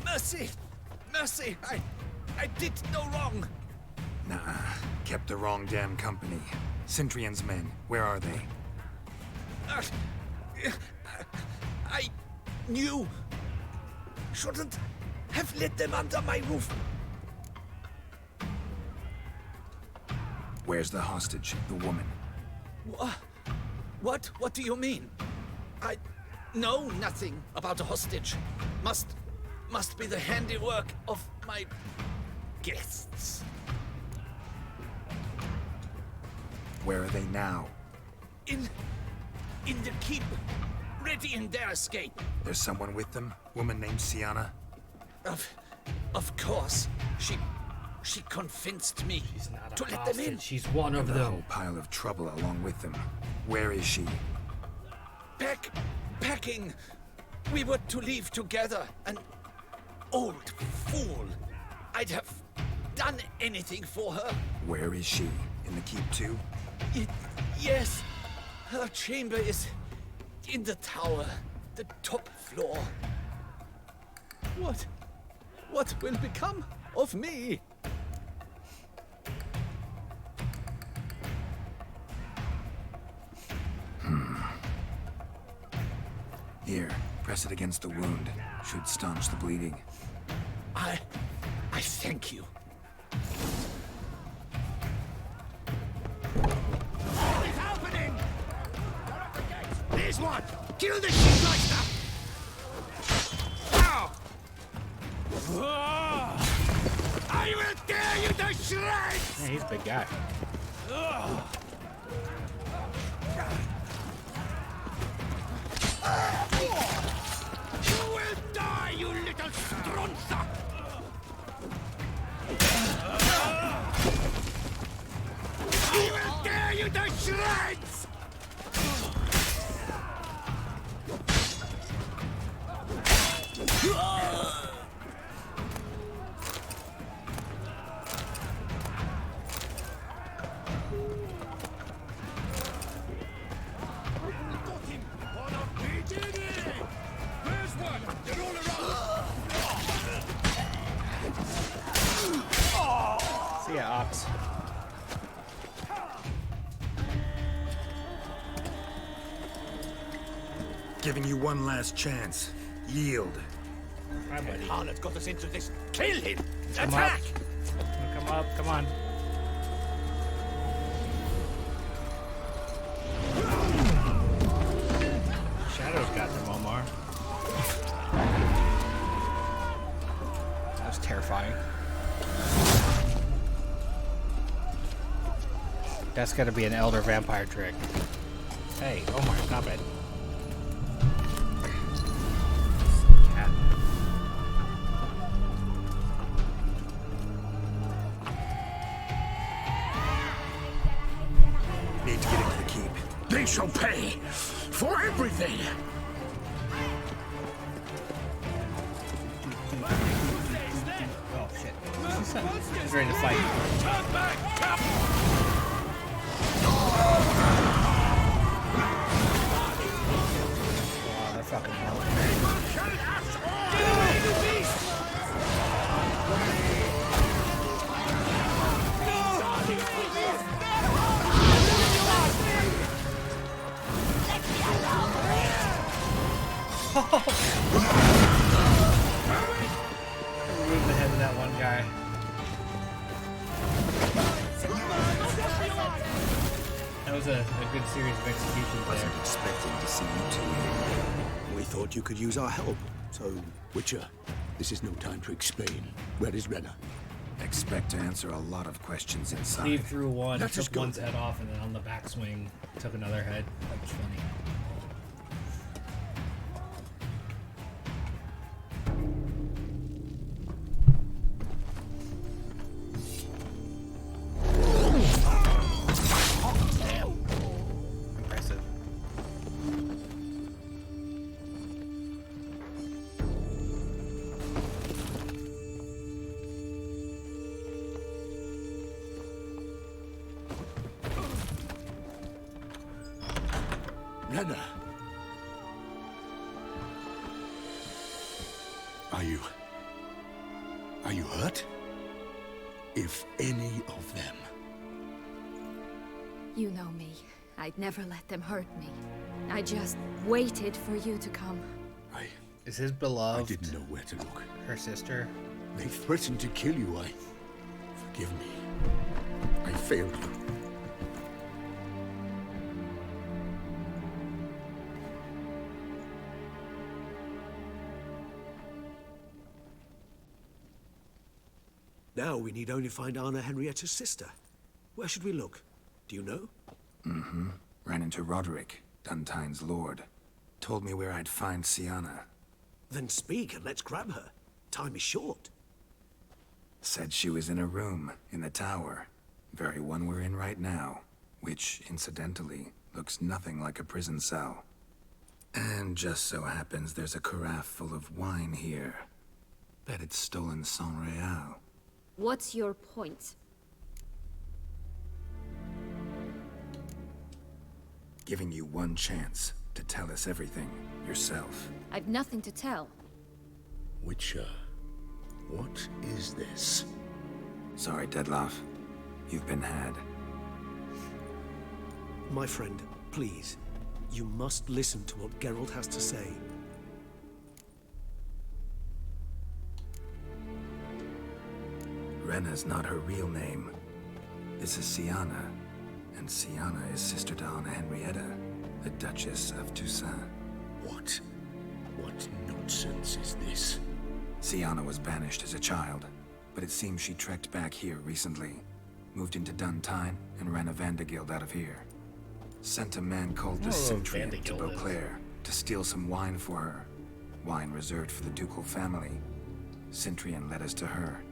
Mercy! Mercy! I did no wrong! Nah, kept the wrong damn company. Centrion's men, where are they? I knew. Shouldn't have let them under my roof. Where's the hostage, the woman? What? What do you mean? I know nothing about a hostage. Must be the handiwork of my guests. Where are they now? In the keep, ready in their escape. There's someone with them? Woman named Sienna? Of course. She convinced me to let them in. She's one of And a them. whole pile of trouble along with them. Where is she? Packing. We were to leave together. An old fool. I'd have done anything for her. Where is she? In the keep too? Yes. Her chamber is in the tower, the top floor. What will become of me? Here, press it against the wound. Should staunch the bleeding. I thank you. What is happening? There's one! Kill the shipmeister! Now! I will tear you to shreds! Yeah, he's a big guy. You will die, you little stronza! I will tear you to shreds! See ya, Ox. Giving you one last chance. Yield. Hi, buddy. Harlot got us into this. Kill him! Come Attack! Come up, come on. Shadow's got them, Omar. That was terrifying. That's gotta be an elder vampire trick. Hey, Omar, stop it. Cat. Need to get into the keep. They shall pay for everything. Oh shit. He's ready to fight. Wow, they're fucking remove the head of that one guy. That was a good series of executions there. Wasn't expecting to see you two here. We thought you could use our help, so... Witcher, this is no time to explain. Where is Renna? Expect to answer a lot of questions inside. Steve threw one, Let us took go one's then. head off, and then on the backswing took another head. That was funny. Impressive. Renna. Are you hurt? If any of them. You know me. I'd never let them hurt me. I just waited for you to come. Is his beloved? I didn't know where to look. Her sister? They threatened to kill you. Forgive me. I failed you. Now we need only find Anna Henrietta's sister. Where should we look? Do you know? Mm-hmm. Ran into Roderick, Duntine's lord. Told me where I'd find Sienna. Then speak and let's grab her. Time is short. Said she was in a room in the tower. Very one we're in right now. Which, incidentally, looks nothing like a prison cell. And just so happens there's a carafe full of wine here. Bet it's stolen San Real. What's your point? Giving you one chance to tell us everything yourself. I've nothing to tell. Witcher, what is this? Sorry, Dettlaff. You've been had. My friend, please. You must listen to what Geralt has to say. Renna's not her real name. This is Sienna. And Sienna is sister to Anna Henrietta, the Duchess of Toussaint. What nonsense is this? Sienna was banished as a child, but it seems she trekked back here recently. Moved into Duntine and ran a Vandergild out of here. Sent a man called the Cintrian to Beauclair to steal some wine for her. Wine reserved for the ducal family. Cintrian led us to her.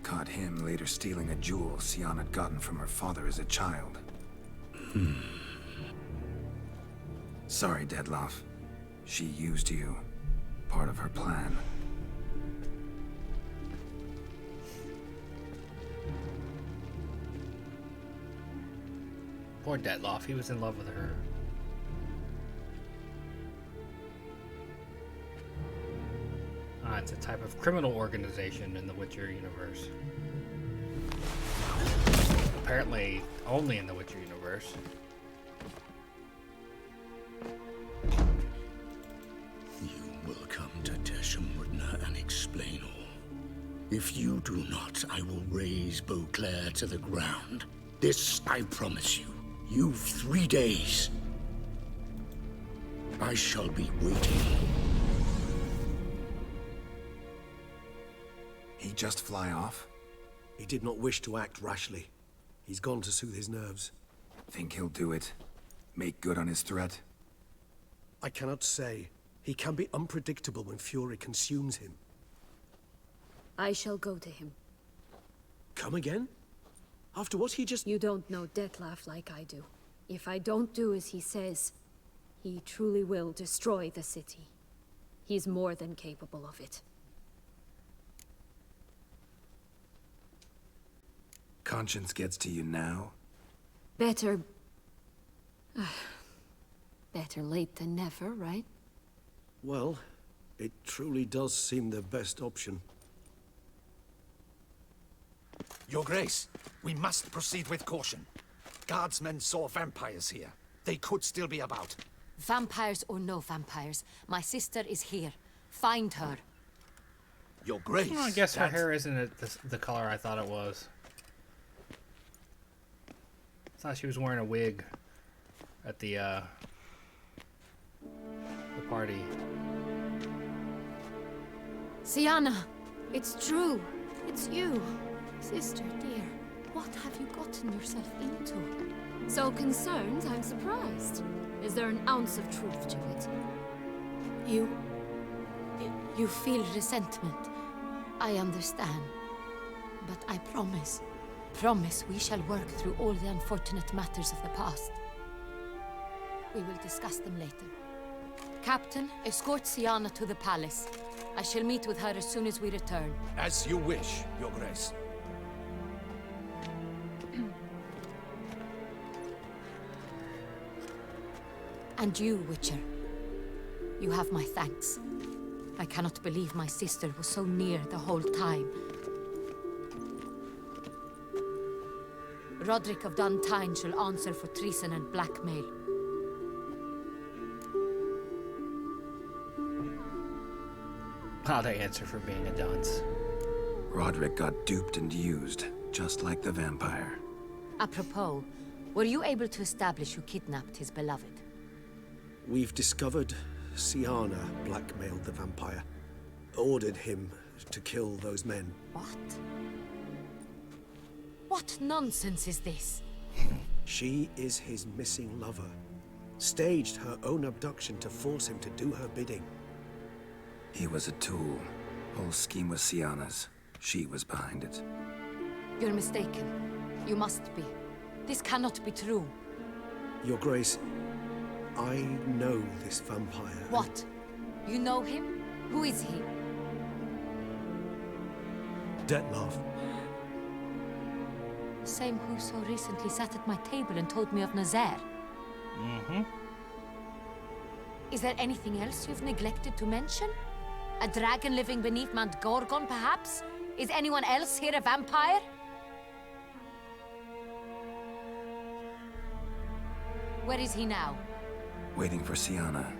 Caught him later stealing a jewel Sienna had gotten from her father as a child. Sorry, Dettlaff. She used you. Part of her plan. Poor Dettlaff, he was in love with her. It's a type of criminal organization in the Witcher universe. Apparently, only in the Witcher universe. You will come to Teshumudna and explain all. If you do not, I will raise Beauclair to the ground. This I promise you. You've 3 days. I shall be waiting. He just fly off? He did not wish to act rashly. He's gone to soothe his nerves. Think he'll do it? Make good on his threat? I cannot say. He can be unpredictable when fury consumes him. I shall go to him. Come again? After what he just... You don't know Detlef like I do. If I don't do as he says, he truly will destroy the city. He's more than capable of it. Conscience gets to you now? Better... better late than never, right? Well, it truly does seem the best option. Your Grace, we must proceed with caution. Guardsmen saw vampires here. They could still be about. Vampires or no vampires, my sister is here. Find her. Your Grace. Well, I guess her hair isn't the color I thought it was. I thought she was wearing a wig at the party. Sienna, it's true. It's you. Sister, dear, what have you gotten yourself into? So concerned, I'm surprised. Is there an ounce of truth to it? You feel resentment. I understand. But I promise we shall work through all the unfortunate matters of the past. We will discuss them later. Captain, escort Sienna to the palace. I shall meet with her as soon as we return. As you wish, Your Grace. And you, Witcher. You have my thanks. I cannot believe my sister was so near the whole time. Roderick of Duntine shall answer for treason and blackmail. How to answer for being a dunce. Roderick got duped and used, just like the vampire. Apropos, were you able to establish who kidnapped his beloved? We've discovered Sienna blackmailed the vampire. Ordered him to kill those men. What? What nonsense is this? She is his missing lover. Staged her own abduction to force him to do her bidding. He was a tool. Whole scheme was Sienna's. She was behind it. You're mistaken. You must be. This cannot be true. Your Grace, I know this vampire. What? You know him? Who is he? Detlef. The same who so recently sat at my table and told me of Nazaire. Mm-hmm. Is there anything else you've neglected to mention? A dragon living beneath Mount Gorgon, perhaps? Is anyone else here a vampire? Where is he now? Waiting for Sienna.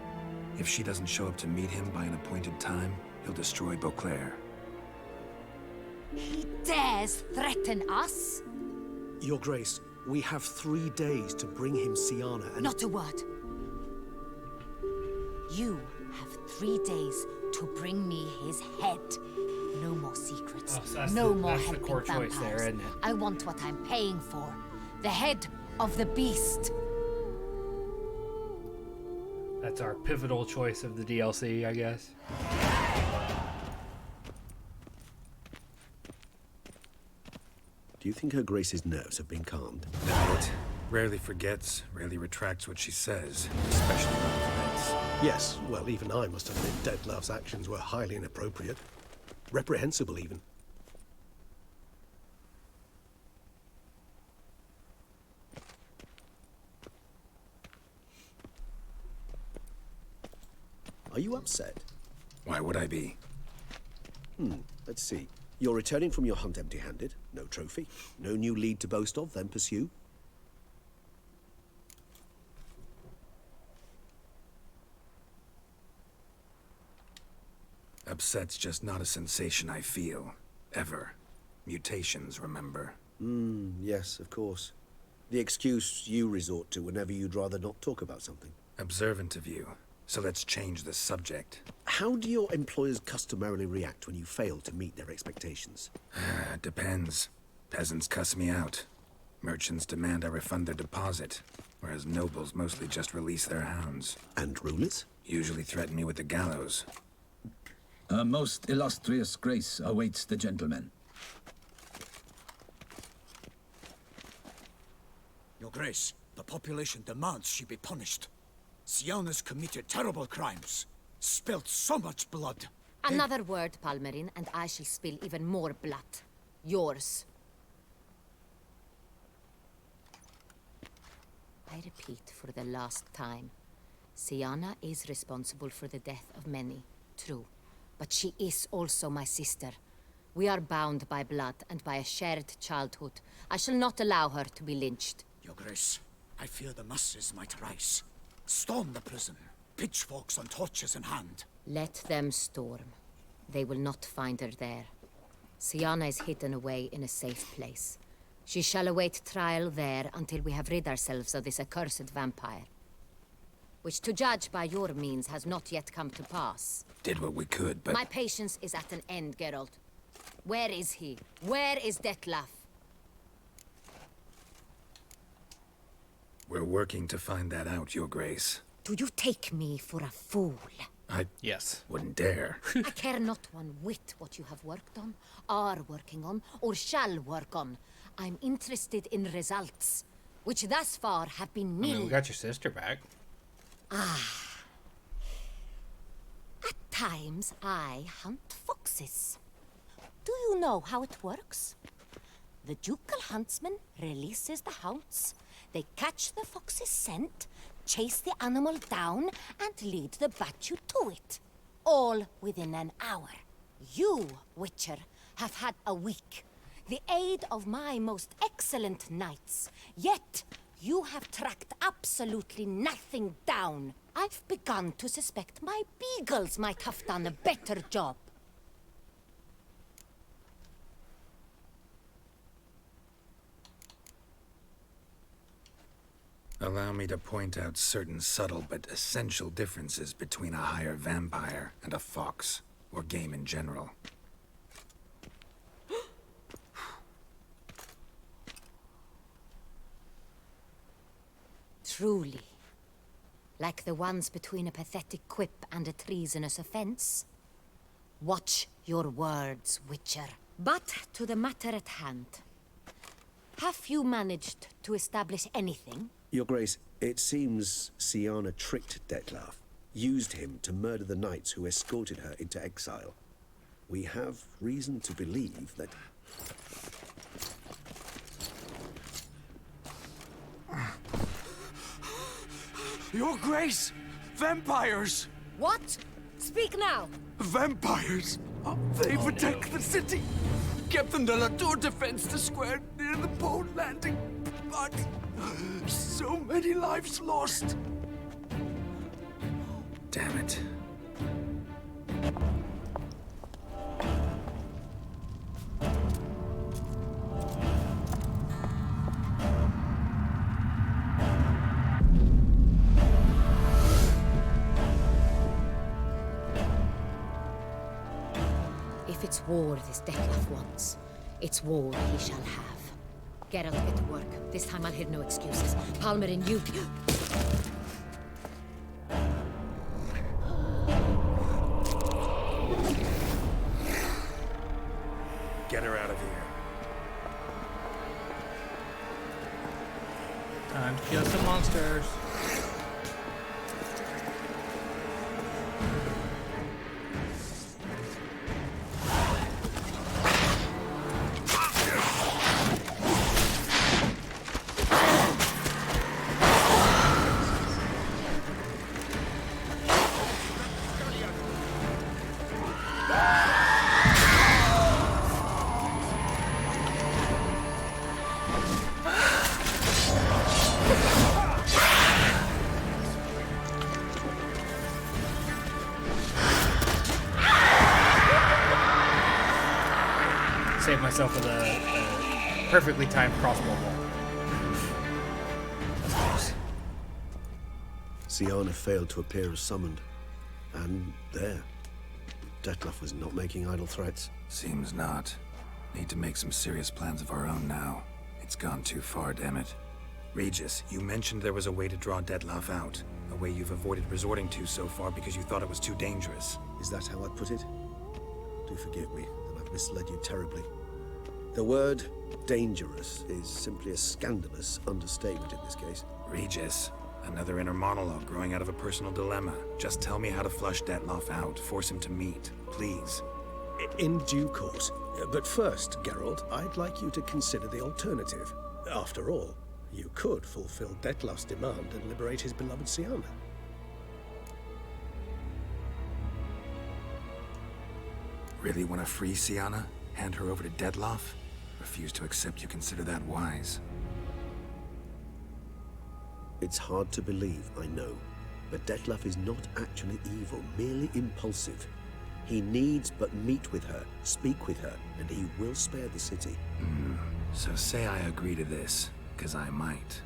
If she doesn't show up to meet him by an appointed time, he'll destroy Beauclair. He dares threaten us? Your Grace, we have 3 days to bring him Sienna and... Not a word. You have 3 days to bring me his head. No more secrets. Oh, so no more that's the helping core vampires. choice there, isn't it? I want what I'm paying for. The head of the beast. That's our pivotal choice of the DLC, I guess. Do you think Her Grace's nerves have been calmed? Doubt it. Rarely forgets, rarely retracts what she says, especially about events. Yes, well, even I must admit Detlef's actions were highly inappropriate. Reprehensible, even. Are you upset? Why would I be? Let's see. You're returning from your hunt empty-handed. No trophy. No new lead to boast of, then pursue. Upset's just not a sensation I feel. Ever. Mutations, remember? Yes, of course. The excuse you resort to whenever you'd rather not talk about something. Observant of you. So let's change the subject. How do your employers customarily react when you fail to meet their expectations? Depends. Peasants cuss me out. Merchants demand I refund their deposit, whereas nobles mostly just release their hounds. And rulers? Usually threaten me with the gallows. A most illustrious grace awaits the gentleman. Your Grace, the population demands she be punished. Siana's committed terrible crimes, spilt so much blood. Another word, Palmerin, and I shall spill even more blood. Yours. I repeat for the last time. Siana is responsible for the death of many, true. But she is also my sister. We are bound by blood and by a shared childhood. I shall not allow her to be lynched. Your Grace, I fear the masses might rise. Storm the prison, pitchforks and torches in hand. Let them storm. They will not find her there. Siana is hidden away in a safe place. She shall await trial there until we have rid ourselves of this accursed vampire. Which, to judge by your means, has not yet come to pass. Did what we could, but... My patience is at an end, Geralt. Where is he? Where is Detlef? We're working to find that out, Your Grace. Do you take me for a fool? Yes. Wouldn't dare. I care not one whit what you have worked on, are working on, or shall work on. I'm interested in results, which thus far have been nil. We got your sister back. Ah. At times, I hunt foxes. Do you know how it works? The ducal huntsman releases the hounds. They catch the fox's scent, chase the animal down, and lead the battue to it. All within an hour. You, Witcher, have had a week. The aid of my most excellent knights. Yet, you have tracked absolutely nothing down. I've begun to suspect my beagles might have done a better job. Allow me to point out certain subtle but essential differences between a higher vampire and a fox, or game in general. Truly. Like the ones between a pathetic quip and a treasonous offense. Watch your words, Witcher. But to the matter at hand. Have you managed to establish anything? Your Grace, it seems Siana tricked Detlef, used him to murder the knights who escorted her into exile. We have reason to believe that... Your Grace! Vampires! What? Speak now! Vampires! They've attacked the city! Captain de la Tour defends the square near the boat landing, but so many lives lost. Damn it. If it's war this Detlef wants, it's war he shall have. Geralt, get to work. This time I'll hear no excuses. Palmerin, you... Get her out of here. Time to kill some monsters. Save myself with a perfectly timed crossbow ball. That's close. Siana failed to appear as summoned. And there. Detlef was not making idle threats. Seems not. Need to make some serious plans of our own now. It's gone too far, damn it. Regis, you mentioned there was a way to draw Dettlaff out. A way you've avoided resorting to so far because you thought it was too dangerous. Is that how I put it? Do forgive me that I've misled you terribly. The word dangerous is simply a scandalous understatement in this case. Regis, another inner monologue growing out of a personal dilemma. Just tell me how to flush Dettlaff out. Force him to meet, please. In due course. But first, Geralt, I'd like you to consider the alternative. After all, you could fulfill Dettlaff's demand and liberate his beloved Siana. Really want to free Siana? Hand her over to Dettlaff? Refuse to accept you consider that wise. It's hard to believe, I know, but Dettlaff is not actually evil, merely impulsive. He needs but meet with her, speak with her, and he will spare the city. So say I agree to this, because I might.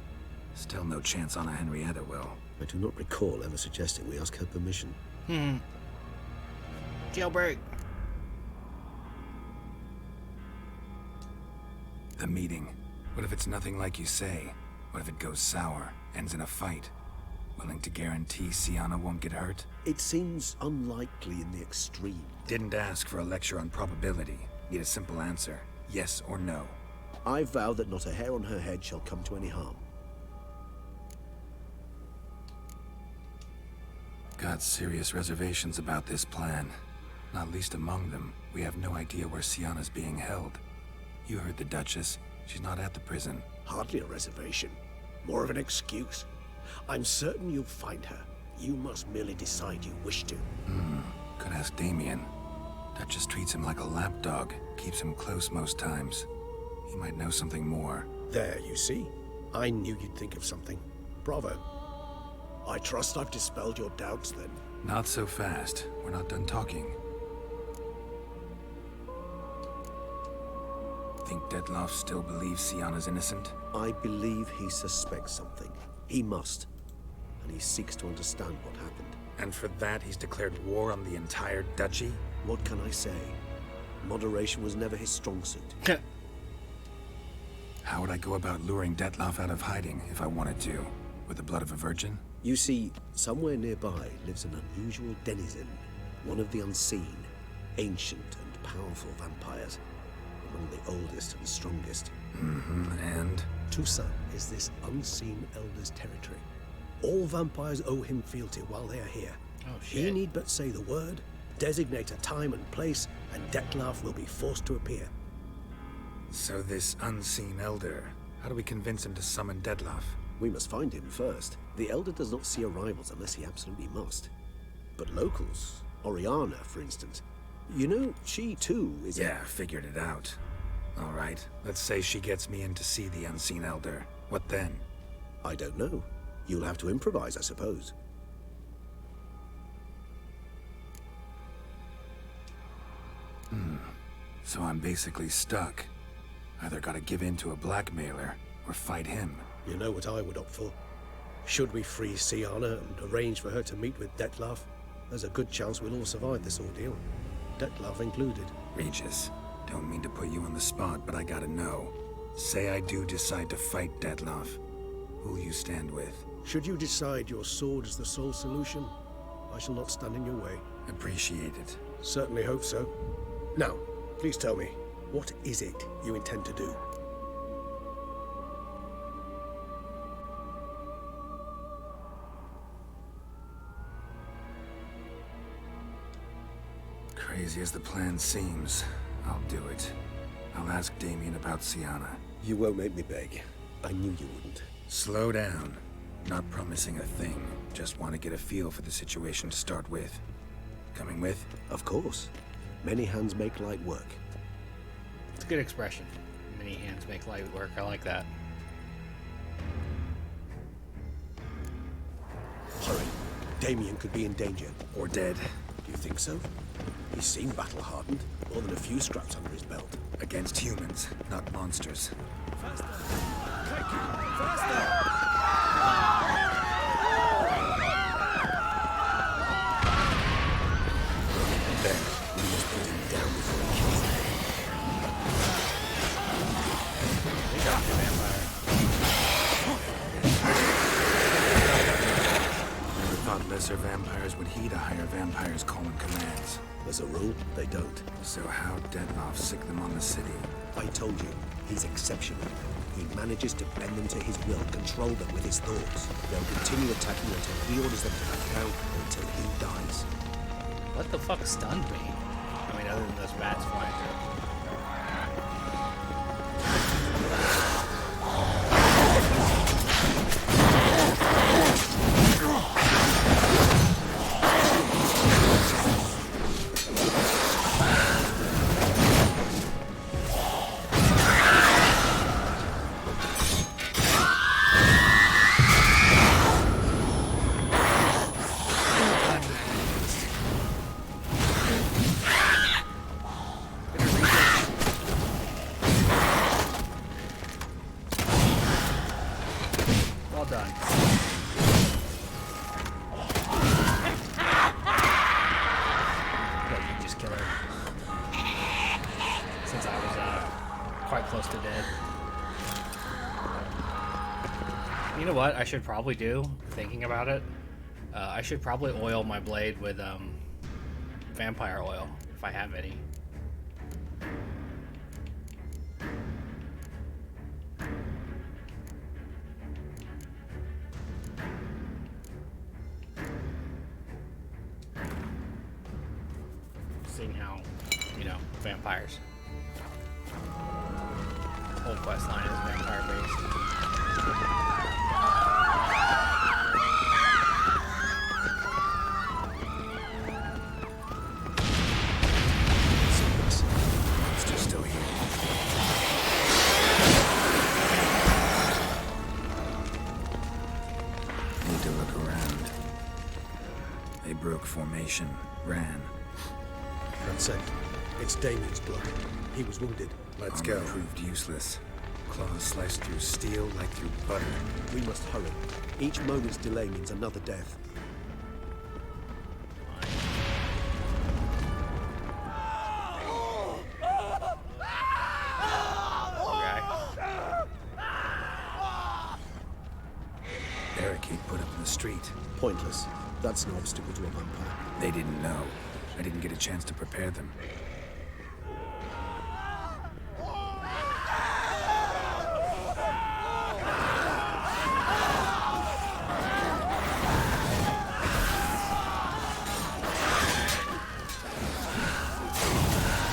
Still no chance Anna Henrietta will. I do not recall ever suggesting we ask her permission. Jailbreak. The meeting. What if it's nothing like you say? What if it goes sour, ends in a fight? Willing to guarantee Siana won't get hurt? It seems unlikely in the extreme. Didn't ask for a lecture on probability. Need a simple answer. Yes or no. I vow that not a hair on her head shall come to any harm. Got serious reservations about this plan. Not least among them, we have no idea where Siana's being held. You heard the Duchess. She's not at the prison. Hardly a reservation. More of an excuse. I'm certain you'll find her. You must merely decide you wish to. Could ask Damien. Duchess treats him like a lapdog. Keeps him close most times. He might know something more. There, you see? I knew you'd think of something. Bravo. I trust I've dispelled your doubts, then. Not so fast. We're not done talking. Think Dettlaff still believes Siana's innocent? I believe he suspects something. He must. And he seeks to understand what happened. And for that, he's declared war on the entire duchy? What can I say? Moderation was never his strong suit. How would I go about luring Dettlaff out of hiding if I wanted to? With the blood of a virgin? You see, somewhere nearby lives an unusual denizen. One of the unseen, ancient and powerful vampires. Among the oldest and strongest. And? Toussaint is this unseen elder's territory. All vampires owe him fealty while they are here. Oh, shit. He need but say the word, designate a time and place, and Dettlaff will be forced to appear. So this unseen elder, how do we convince him to summon Dettlaff? We must find him first. The elder does not see arrivals unless he absolutely must. But locals, Oriana, for instance, you know, she too is Yeah, figured it out. All right, let's say she gets me in to see the unseen elder. What then? I don't know. You'll have to improvise, I suppose. So I'm basically stuck. Either gotta give in to a blackmailer, or fight him. You know what I would opt for. Should we free Siana and arrange for her to meet with Dettlaff, there's a good chance we'll all survive this ordeal. Dettlaff included. Regis, don't mean to put you on the spot, but I gotta know. Say I do decide to fight Dettlaff. Who'll you stand with? Should you decide your sword is the sole solution, I shall not stand in your way. Appreciate it. Certainly hope so. Now, please tell me, what is it you intend to do? Crazy as the plan seems, I'll do it. I'll ask Damien about Siana. You won't make me beg. I knew you wouldn't. Slow down. Not promising a thing. Just want to get a feel for the situation to start with. Coming with? Of course. Many hands make light work. It's a good expression. Many hands make light work. I like that. Hurry. Damien could be in danger. Or dead. Do you think so? He seemed battle-hardened. More than a few scraps under his belt. Against humans, not monsters. Faster! Faster! Then, we must put him down before he kills him. They got him. lesser vampires would heed a higher vampire's calling commands. As a rule, they don't. So how Dettlaff sick them on the city? I told you, he's exceptional. He manages to bend them to his will, control them with his thoughts. They'll continue attacking until he orders them to back down, until he dies. What the fuck stunned me? I mean, other than those bats flying through. Well done. Let me just kill her. Since I was quite close to dead. You know what I should probably do, thinking about it? I should probably oil my blade with vampire oil, if I have any. Seeing how, you know, vampires. The whole quest line is vampire based. Monster's still here. Need to look around. They broke formation, ran. That's it. It's Damien's blood. He was wounded. Let's go. Proved useless. Claws sliced through steel like through butter. We must hurry. Each moment's delay means another death. Barricade put up in the street. Pointless. That's no obstacle to a vampire. They didn't know. I didn't get a chance to prepare them.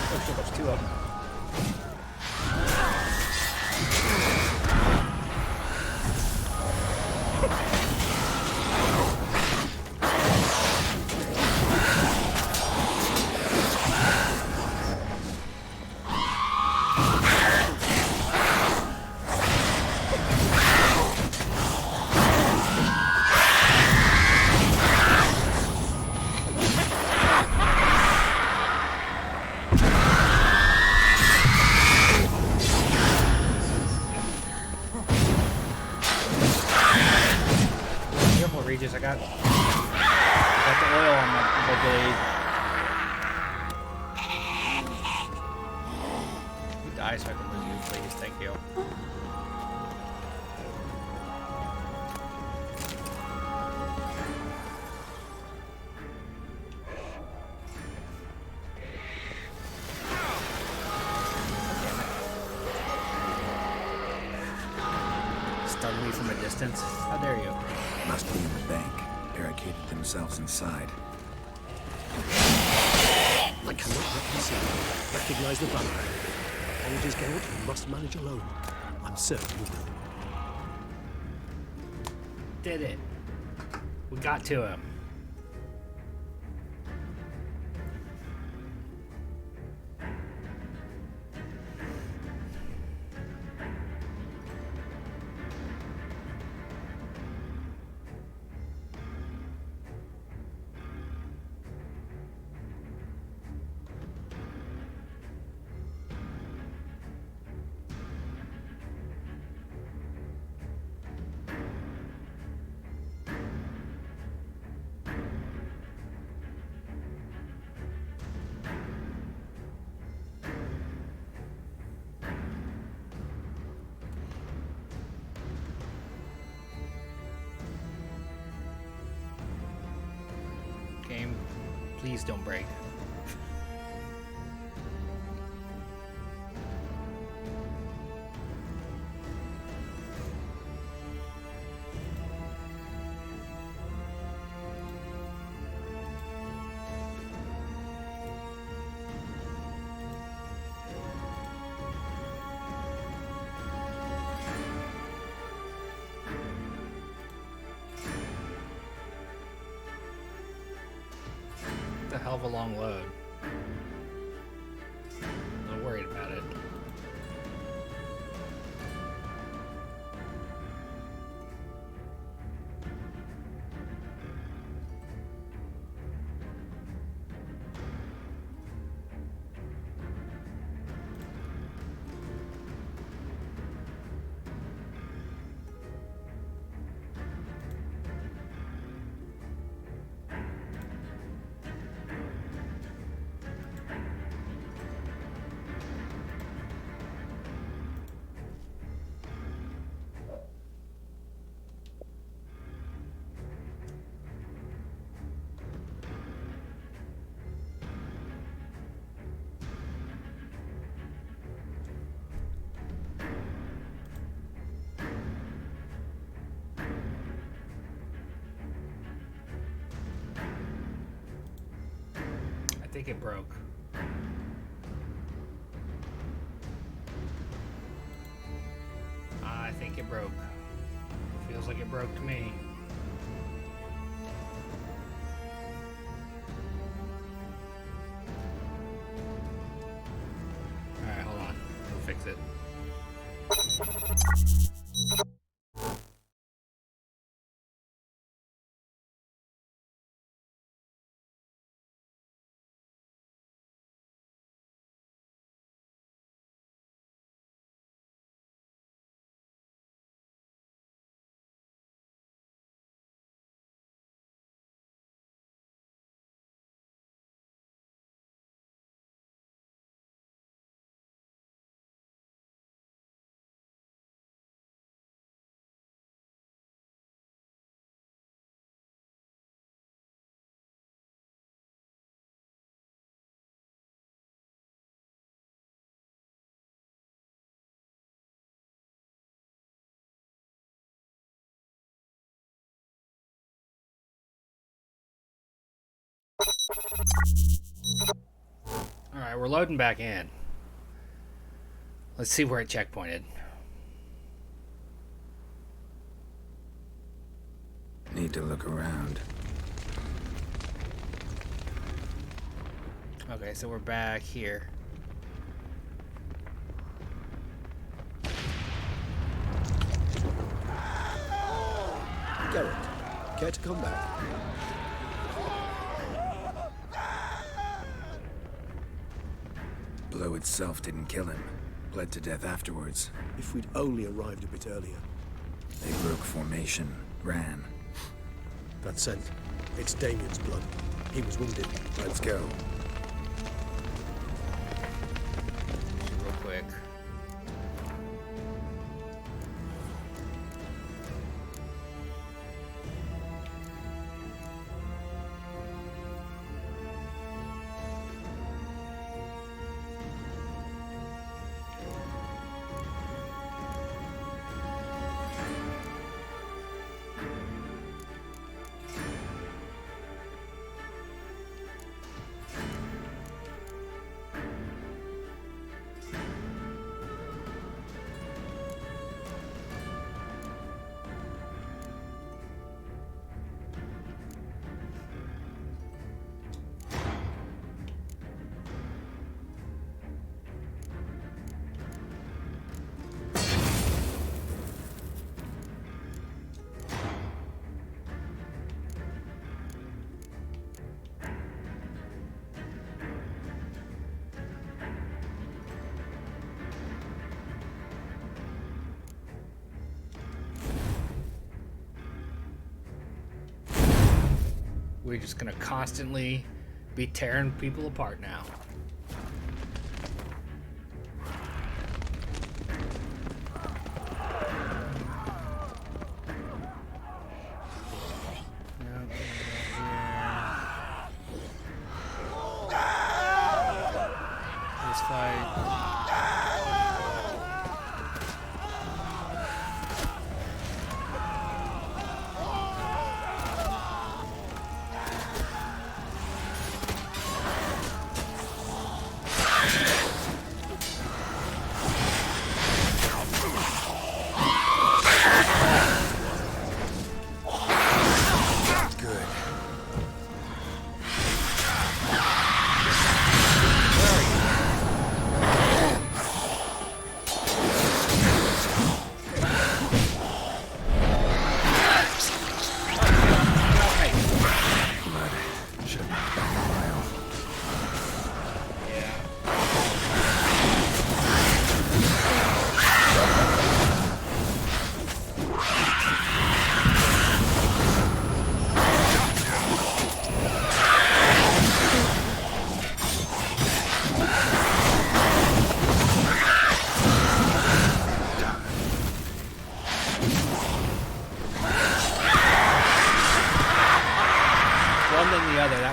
Oh shit, there's two of them. Regis, I got the oil on my blade. You die so I can lose you, please. Thank you. Stun me from a distance. How dare you? Must be in the bank. Barricaded themselves inside. I cannot recognize the vampire. Apologies, Geralt. You must manage alone. I'm certain you will. Did it. We got to him. Please don't break. A hell of a long load. A little worried about it. I think it broke. I think it broke. Feels like it broke to me. Alright, hold on. We'll fix it. Alright, we're loading back in. Let's see where it checkpointed. Need to look around. Okay, so we're back here. Garrett, care to come back? Blow itself didn't kill him. Bled to death afterwards. If we'd only arrived a bit earlier. They broke formation, ran. That scent. It's Damien's blood. He was wounded. Let's go. Real quick. We're just gonna constantly be tearing people apart now.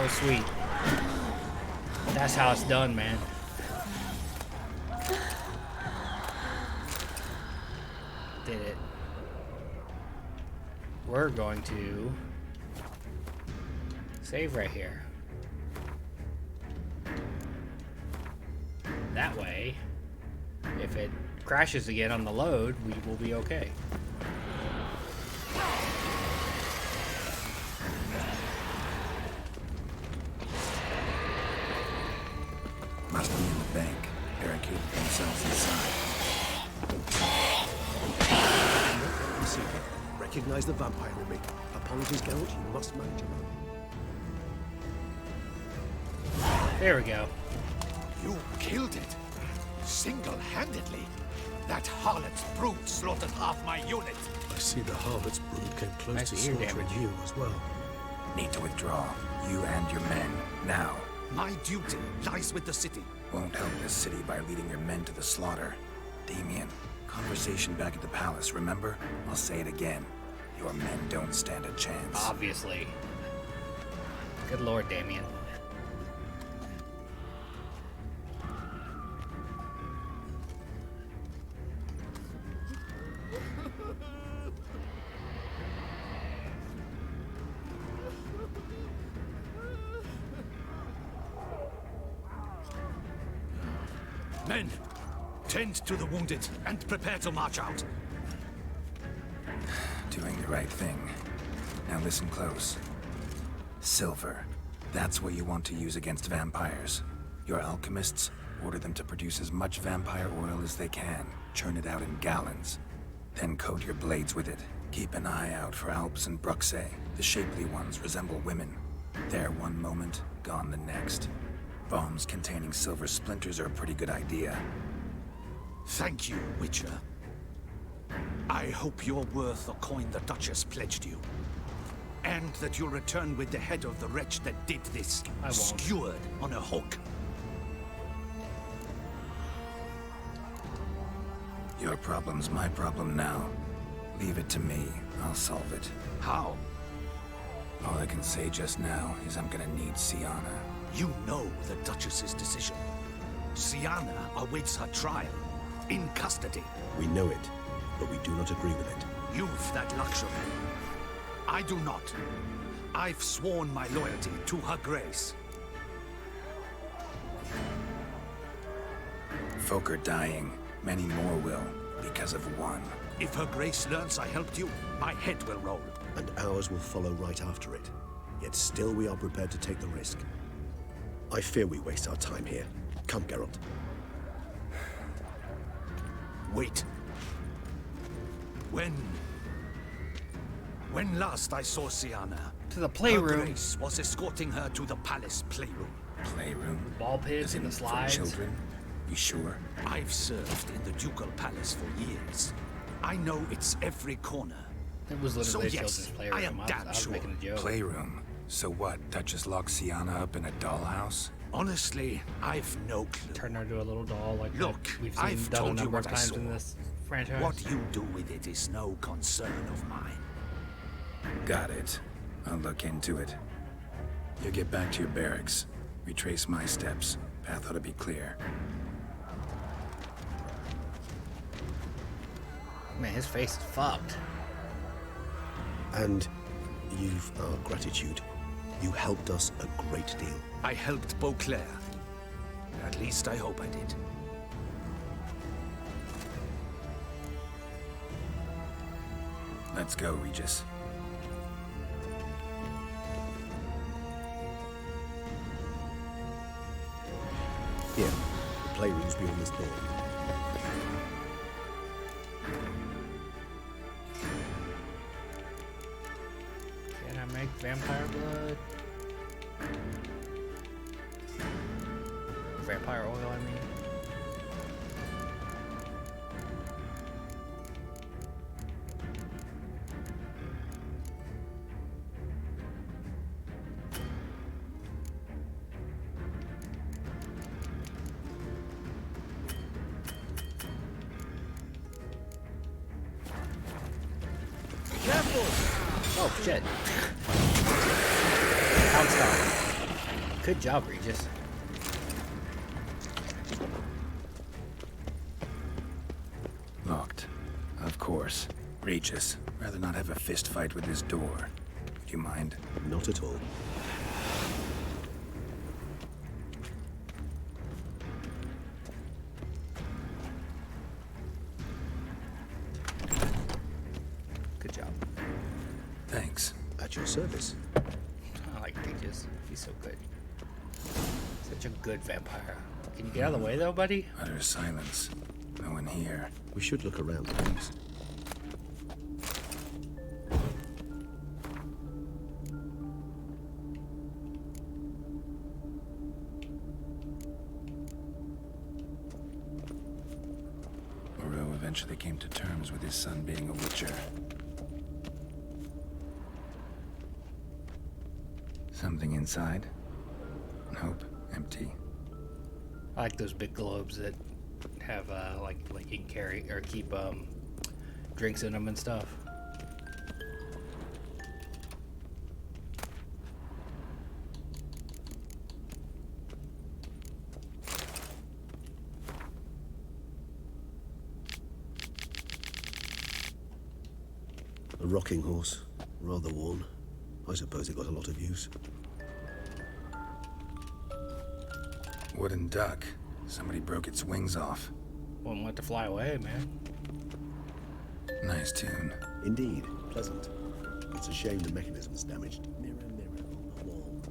That was sweet. That's how it's done, man. Did it. We're going to save right here. That way, if it crashes again on the load, we will be okay. Must be in the bank, barricaded themselves inside. You see, recognize the vampire in me. Apologies, Geralt, you must manage him. There we go. You killed it. Single-handedly. That harlot's brood slaughtered half my unit. I see the harlot's brood came close Nice to ear slaughtering damage. you as well. Need to withdraw. You and your men. Now. My duty lies with the city. Won't help this city by leading your men to the slaughter. Damien, conversation back at the palace, remember? I'll say it again. Your men don't stand a chance. Obviously. Good lord, Damien. Men, tend to the wounded and prepare to march out. Doing the right thing. Now listen close. Silver. That's what you want to use against vampires. Your alchemists, order them to produce as much vampire oil as they can. Churn it out in gallons. Then coat your blades with it. Keep an eye out for Alps and Bruxae. The shapely ones resemble women. There one moment, gone the next. Bombs containing silver splinters are a pretty good idea. Thank you, Witcher. I hope you're worth the coin the Duchess pledged you. And that you'll return with the head of the wretch that did this, I won't. skewered on a hook. Your problem's my problem now. Leave it to me. I'll solve it. How? All I can say just now is I'm gonna need Sienna. You know the Duchess's decision. Sienna awaits her trial, in custody. We know it, but we do not agree with it. You've that luxury. I do not. I've sworn my loyalty to her grace. Folk are dying. Many more will, because of one. If her grace learns I helped you, my head will roll. And ours will follow right after it. Yet still we are prepared to take the risk. I fear we waste our time here. Come, Geralt. Wait. When last I saw Sienna, To the playroom. her grace was escorting her to the palace playroom. Playroom? Ball pits As and in the for slides. children? You sure? I've served in the ducal palace for years. I know it's every corner. It was So literally a yes, children's playroom. I am damn I was sure. making a joke. Playroom? So what, Duchess locked Sienna up in a dollhouse? Honestly, I've no clue. Turn her into a little doll like Look, we've seen I've done a told you number of what I times saw. in this franchise. What you do with it is no concern of mine. Got it. I'll look into it. You get back to your barracks. Retrace my steps. Path ought to be clear. Man, his face is fucked. And you've our gratitude. You helped us a great deal. I helped Beauclair. At least I hope I did. Let's go, Regis. Here, the playroom's beyond this door. Can I make vampire blood? Vampire oil, I mean. Oh shit. Pound stop. Good job, Regis. Locked. Of course. Regis, rather not have a fist fight with this door. Would you mind? Not at all. Good job. Thanks. At your service. I like Regis. He's so good. Such a good vampire. Can you get out of the way, though, buddy? Utter silence. No one here. We should look around, please. Moreau eventually came to terms with his son being a witcher. Something inside? Nope, empty. I like those big globes that have like you can carry or keep drinks in them and stuff. A rocking horse. Rather worn. I suppose it got a lot of use. Wooden duck. Somebody broke its wings off. Wouldn't want to fly away, man. Nice tune. Indeed, pleasant. It's a shame the mechanism's damaged. Mirror, mirror on the wall.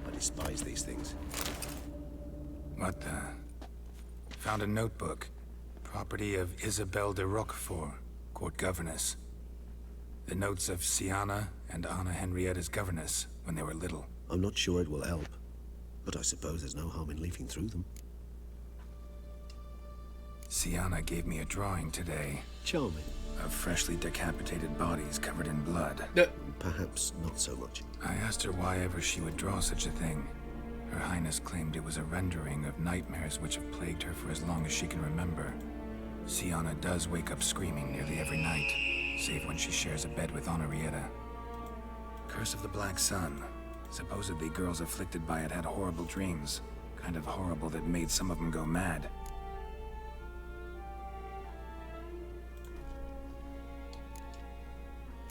I despise these things. What the? Found a notebook. Property of Isabelle de Roquefort, court governess. The notes of Sienna and Anna Henrietta's governess when they were little. I'm not sure it will help, but I suppose there's no harm in leafing through them. Sienna gave me a drawing today. Charming. Of freshly decapitated bodies covered in blood. Perhaps not so much. I asked her why ever she would draw such a thing. Her Highness claimed it was a rendering of nightmares which have plagued her for as long as she can remember. Sienna does wake up screaming nearly every night, save when she shares a bed with Henrietta. Curse of the Black Sun. Supposedly girls afflicted by it had horrible dreams. Kind of horrible that made some of them go mad.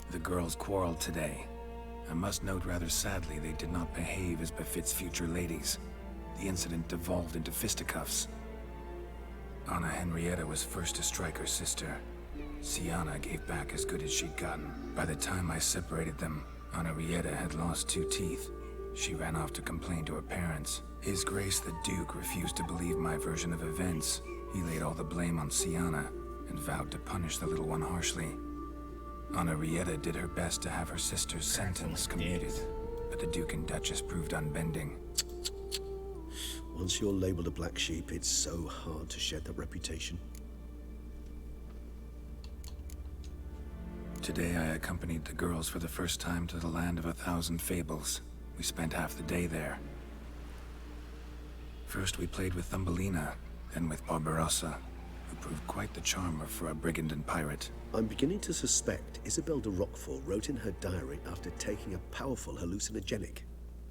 The girls quarreled today. I must note rather sadly they did not behave as befits future ladies. The incident devolved into fisticuffs. Anna Henrietta was first to strike her sister. Sienna gave back as good as she'd gotten. By the time I separated them, Henrietta had lost 2 teeth. She ran off to complain to her parents. His Grace the Duke refused to believe my version of events. He laid all the blame on Sienna and vowed to punish the little one harshly. Henrietta did her best to have her sister's sentence commuted, but the Duke and Duchess proved unbending. Once you're labeled a black sheep, it's so hard to shed that reputation. Today I accompanied the girls for the first time to the land of 1,000 fables. We spent half the day there. First we played with Thumbelina, then with Barbarossa, who proved quite the charmer for a brigand and pirate. I'm beginning to suspect Isabelle de Roquefort wrote in her diary after taking a powerful hallucinogenic.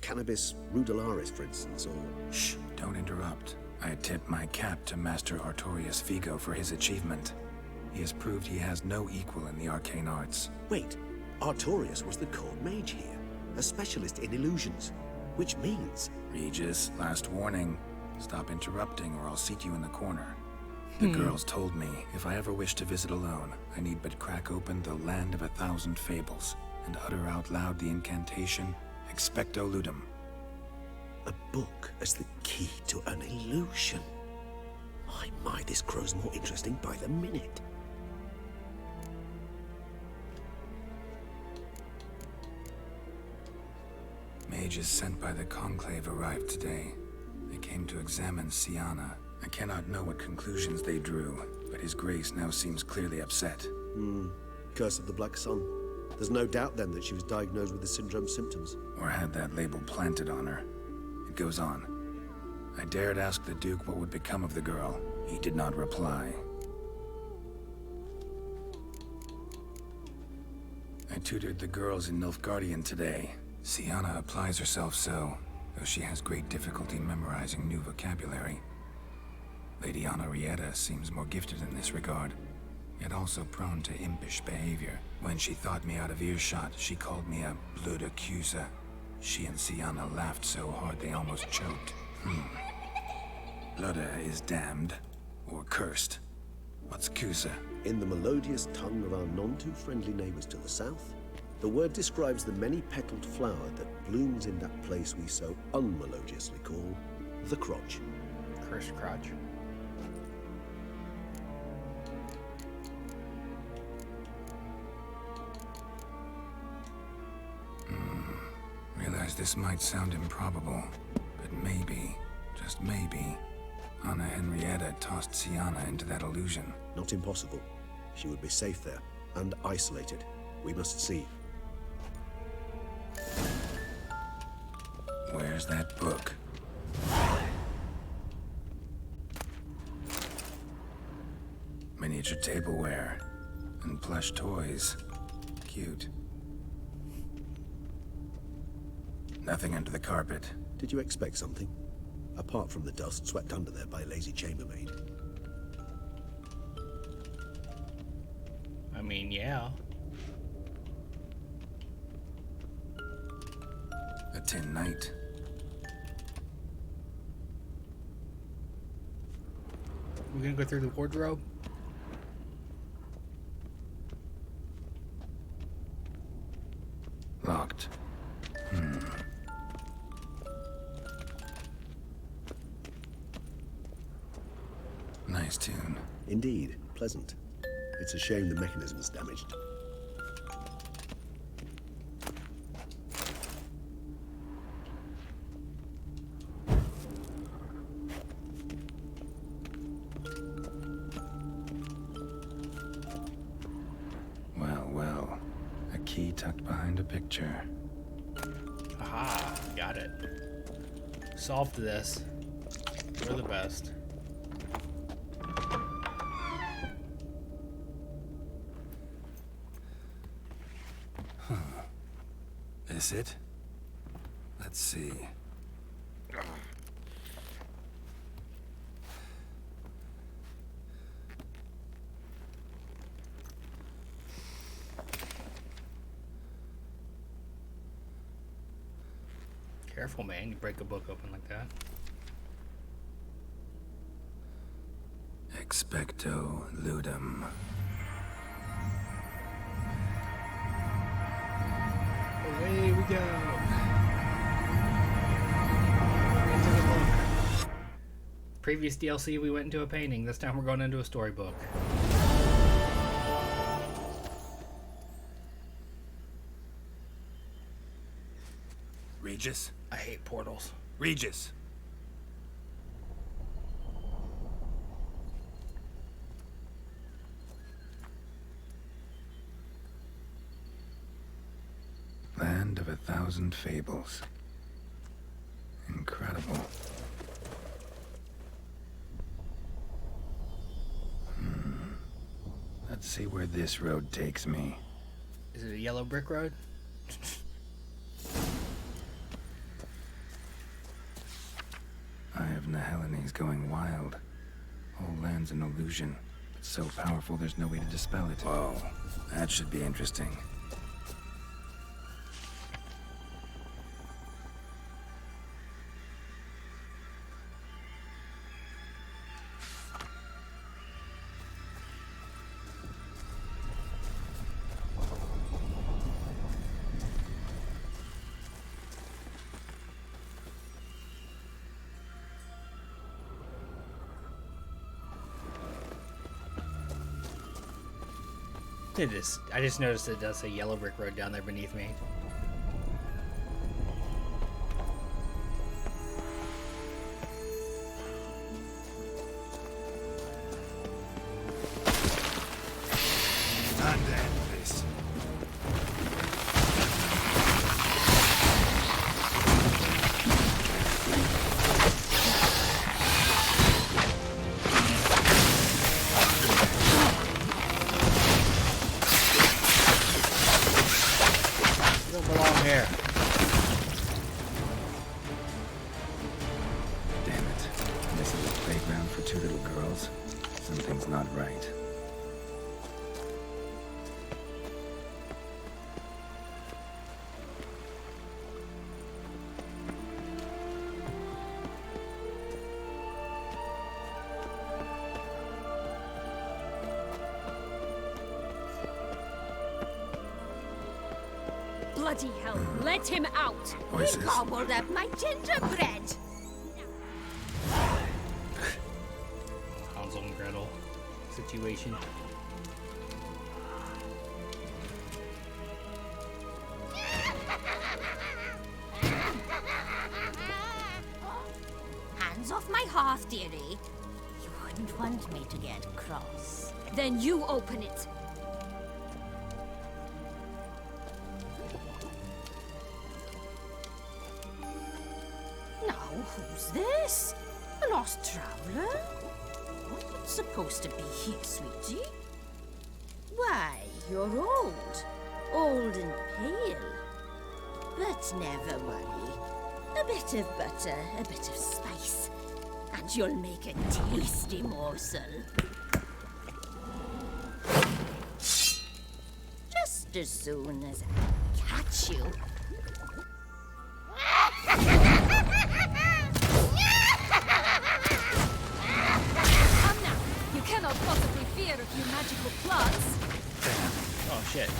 Cannabis rudelaris, for instance, or... Shh, don't interrupt. I tip my cap to Master Artorius Vigo for his achievement. He has proved he has no equal in the arcane arts. Wait, Artorius was the court mage here, a specialist in illusions, which means... Regis, last warning. Stop interrupting or I'll seat you in the corner. The girls told me if I ever wish to visit alone, I need but crack open the land of 1,000 fables and utter out loud the incantation, Expecto Ludum. A book as the key to an illusion. My, this grows more interesting by the minute. Mages sent by the Conclave arrived today. They came to examine Sienna. I cannot know what conclusions they drew, but His Grace now seems clearly upset. Curse of the Black Sun. There's no doubt then that she was diagnosed with the syndrome symptoms. Or had that label planted on her. It goes on. I dared ask the Duke what would become of the girl. He did not reply. I tutored the girls in Nilfgaardian today. Sienna applies herself so, though she has great difficulty memorizing new vocabulary. Lady Henrietta seems more gifted in this regard, yet also prone to impish behavior. When she thought me out of earshot, she called me a blood accuser. She and Sienna laughed so hard they almost choked. Ludda is damned, or cursed. What's Cusa? In the melodious tongue of our none-too-friendly neighbors to the south, the word describes the many-petaled flower that blooms in that place we so unmelodiously call the crotch. Cursed crotch. Realize this might sound improbable, but maybe, just maybe, Anna Henrietta tossed Sienna into that illusion. Not impossible. She would be safe there, and isolated. We must see. Where's that book? Miniature tableware and plush toys. Cute. Nothing under the carpet. Did you expect something? Apart from the dust swept under there by a lazy chambermaid. I mean, yeah. A tin knight. We're gonna go through the wardrobe. Locked. Nice tune. Indeed, pleasant. It's a shame the mechanism's damaged. Well, well. A key tucked behind a picture. Aha, got it. Solved this. We're the best. This it? Let's see. Careful, man. You break a book open like that. Expecto ludum. Away we go. Previous DLC, we went into a painting. This time we're going into a storybook. Regis? I hate portals. Regis! Land of 1,000 fables. Incredible. Let's see where this road takes me. Is it a yellow brick road? Eye of Nehelines going wild. Whole land's an illusion. It's so powerful there's no way to dispel it. Whoa, that should be interesting. I just noticed it does say yellow brick road down there beneath me. And then this. Bloody hell, let him out! Voices. He gobbled up my gingerbread! Hansel and Gretel situation. Hands off my hearth, dearie. You wouldn't want me to get cross. Then you open it. Now, who's this? A lost traveler? What's supposed to be here, sweetie? Why, you're old. Old and pale. But never worry. A bit of butter, a bit of spice, and you'll make a tasty morsel. Just as soon as I catch you. Come now. You cannot possibly fear a few magical plots. Oh shit.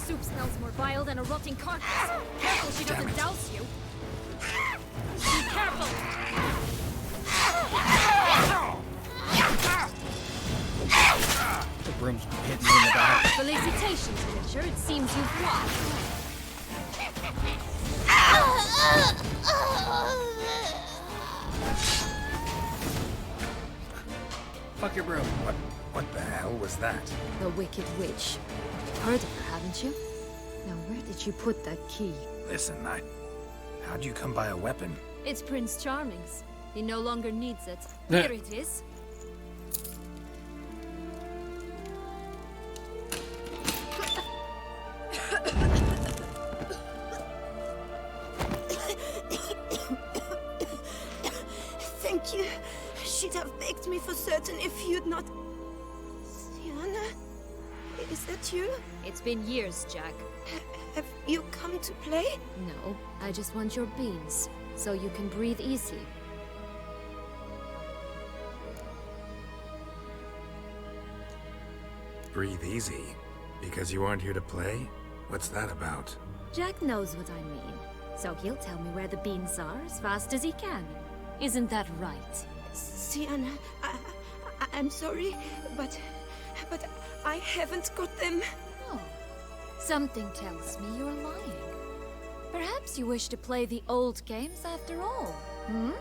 Soup smells more vile than a rotting carcass. Careful she doesn't douse you. Be careful! The broom's hitting me in the back. Felicitations, Witcher. It seems you've won. Fuck your broom. What the hell was that? The Wicked Witch. Heard of her, haven't you? Now, where did you put that key? Listen, how'd you come by a weapon? It's Prince Charming's. He no longer needs it. Yeah. Here it is. Thank you. She'd have begged me for certain if you'd not... Sienna? Is that you? It's been years, Jack. Have you come to play? No, I just want your beans, so you can breathe easy. Breathe easy. Because you aren't here to play? What's that about? Jack knows what I mean, so he'll tell me where the beans are as fast as he can. Isn't that right? Sienna, I'm sorry, but I haven't got them. Oh, something tells me you're lying. Perhaps you wish to play the old games after all, hmm?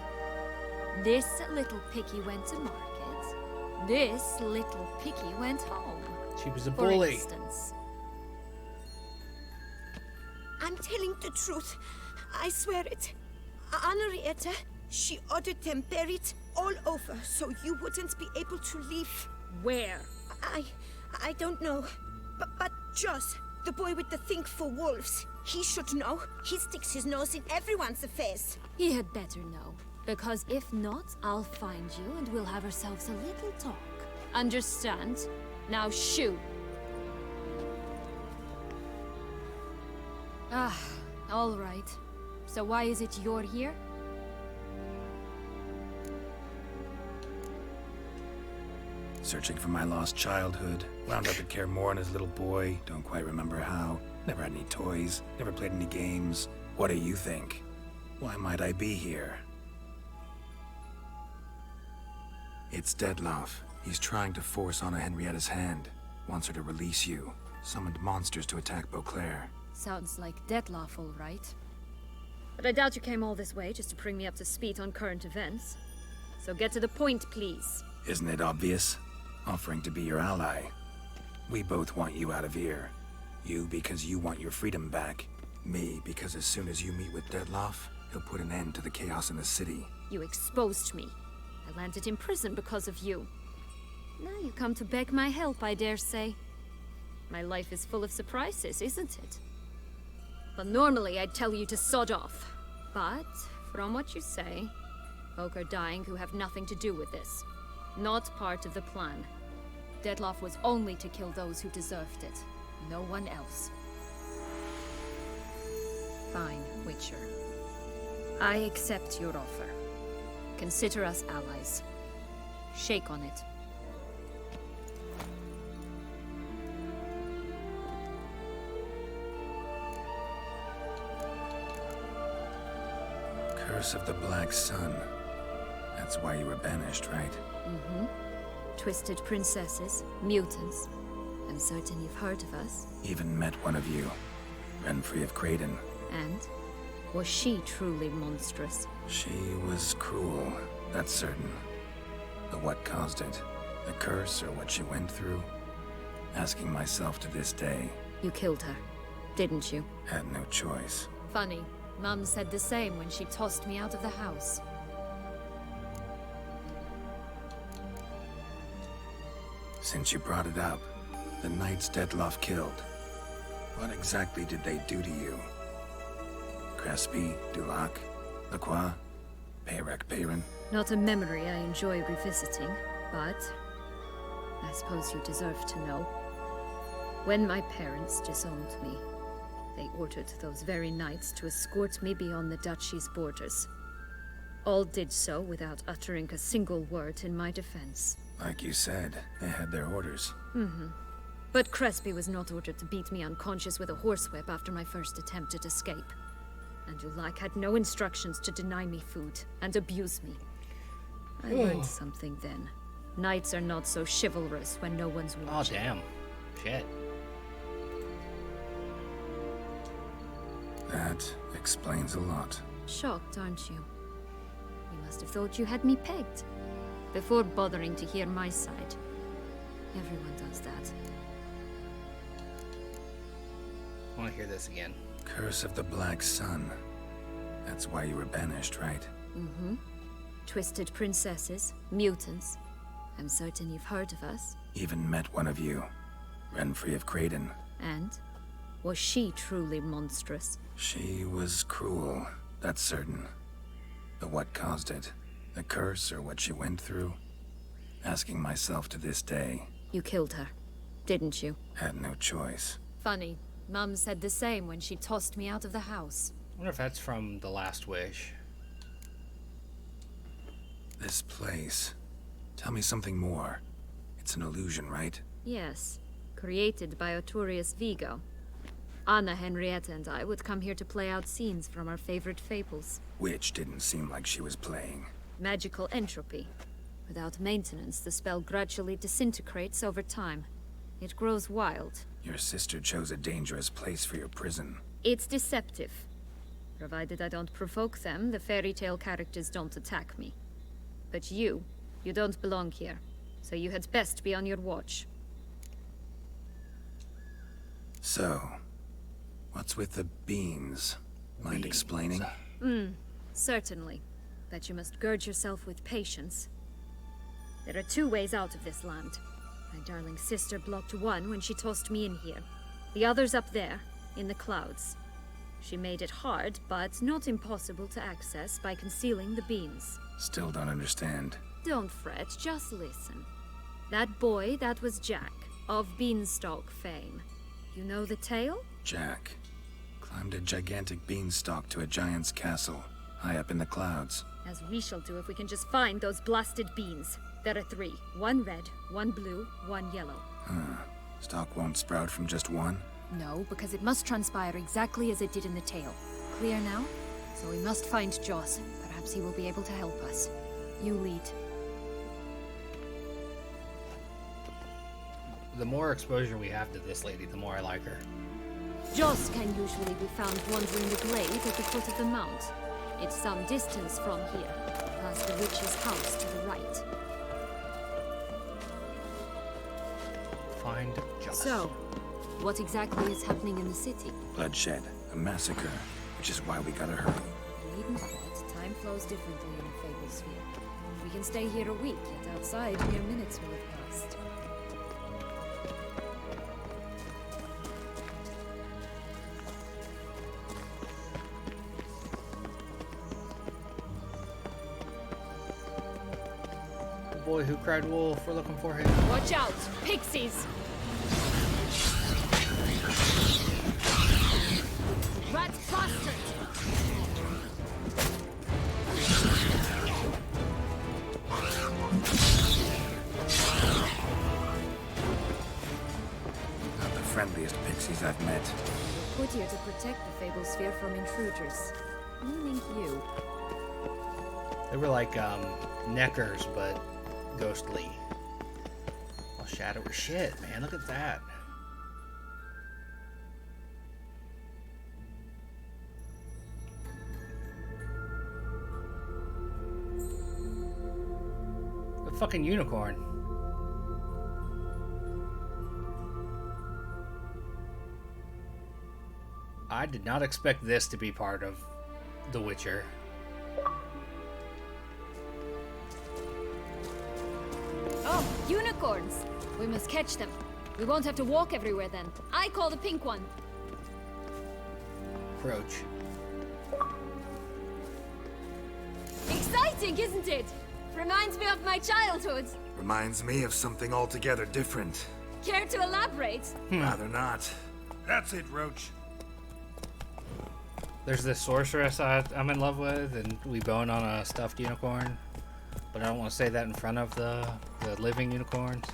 This little piggy went to market. This little piggy went home. She was a For bully. instance. I'm telling the truth. I swear it. Henrietta, she ordered them buried all over so you wouldn't be able to leave. Where? I don't know. But Joss, the boy with the thing for wolves, he should know. He sticks his nose in everyone's affairs. He had better know. Because if not, I'll find you and we'll have ourselves a little talk. Understand? Now shoo! Ah, all right. So why is it you're here? Searching for my lost childhood. Wound up at Kaer Morhen as a little boy. Don't quite remember how. Never had any toys. Never played any games. What do you think? Why might I be here? It's Dettlaff. He's trying to force Anna Henrietta's hand. Wants her to release you. Summoned monsters to attack Beauclair. Sounds like Dettlaff, all right. But I doubt you came all this way just to bring me up to speed on current events. So get to the point, please. Isn't it obvious? Offering to be your ally. We both want you out of here. You because you want your freedom back. Me because as soon as you meet with Dettlaff, he'll put an end to the chaos in the city. You exposed me. I landed in prison because of you. Now you come to beg my help, I dare say. My life is full of surprises, isn't it? But normally I'd tell you to sod off. But, from what you say, folk are dying who have nothing to do with this. Not part of the plan. Dettlaff was only to kill those who deserved it. No one else. Fine, Witcher. I accept your offer. Consider us allies. Shake on it. Curse of the Black Sun. That's why you were banished, right? Mm-hmm. Twisted princesses, mutants. I'm certain you've heard of us. Even met one of you. Renfrey of Creighton. And? Was she truly monstrous? She was cruel, that's certain. But what caused it? The curse or what she went through? Asking myself to this day. You killed her, didn't you? Had no choice. Funny. Mum said the same when she tossed me out of the house. Since you brought it up, the knights Dettlaff killed. What exactly did they do to you? Crespi, Dulac, Lacroix, Peyrac Peyran? Not a memory I enjoy revisiting, but I suppose you deserve to know. When my parents disowned me, they ordered those very knights to escort me beyond the duchy's borders. All did so without uttering a single word in my defense. Like you said, they had their orders. Mm-hmm. But Crespi was not ordered to beat me unconscious with a horsewhip after my first attempt at escape. And Dulac had no instructions to deny me food and abuse me. I learned something then. Knights are not so chivalrous when no one's watching. Oh, damn. Shit. That explains a lot. Shocked, aren't you? You must have thought you had me pegged. Before bothering to hear my side. Everyone does that. I want to hear this again. Curse of the Black Sun. That's why you were banished, right? Mm-hmm. Twisted princesses, mutants. I'm certain you've heard of us. Even met one of you. Renfrey of Creighton. And? Was she truly monstrous? She was cruel, that's certain. But what caused it? The curse or what she went through? Asking myself to this day. You killed her, didn't you? Had no choice. Funny. Mum said the same when she tossed me out of the house. I wonder if that's from The Last Wish. This place. Tell me something more. It's an illusion, right? Yes. Created by Arturius Vigo. Anna, Henrietta, and I would come here to play out scenes from our favorite fables. Which didn't seem like she was playing. Magical entropy. Without maintenance, the spell gradually disintegrates over time. It grows wild. Your sister chose a dangerous place for your prison. It's deceptive. Provided I don't provoke them, the fairy tale characters don't attack me. But you don't belong here. So you had best be on your watch. So, what's with the beans? Mind explaining? Certainly. But you must gird yourself with patience. There are two ways out of this land. My darling sister blocked one when she tossed me in here. The other's up there, in the clouds. She made it hard, but not impossible to access by concealing the beans. Still don't understand. Don't fret, just listen. That boy, that was Jack, of Beanstalk fame. You know the tale? Jack climbed a gigantic beanstalk to a giant's castle, high up in the clouds. As we shall do if we can just find those blasted beans. There are 3. 1 red, 1 blue, 1 yellow. Huh. Stalk won't sprout from just one? No, because it must transpire exactly as it did in the tale. Clear now? So we must find Joss. Perhaps he will be able to help us. You lead. The more exposure we have to this lady, the more I like her. Joss can usually be found wandering the glade at the foot of the mount. It's some distance from here, past the witch's house to the right. Find Joss. So, what exactly is happening in the city? Bloodshed, a massacre, which is why we gotta hurry. You needn't fret. Time flows differently in the Fable Sphere. We can stay here a week, yet outside mere minutes will have passed. The boy who cried wolf, we're looking for him. Watch out! Pixies! Rat bastard! friendliest pixies I've met. Put here to protect the Fable Sphere from intruders. Meaning you. They were like neckers, but ghostly. Oh, shadow shit, man! Look at that. The fucking unicorn. I did not expect this to be part of The Witcher. Oh, unicorns! We must catch them. We won't have to walk everywhere then. I call the pink one. Approach. Exciting, isn't it? Reminds me of my childhood. Reminds me of something altogether different. Care to elaborate? Rather not. That's it, Roach. There's this sorceress I'm in love with, and we bone on a stuffed unicorn. But I don't want to say that in front of the living unicorns.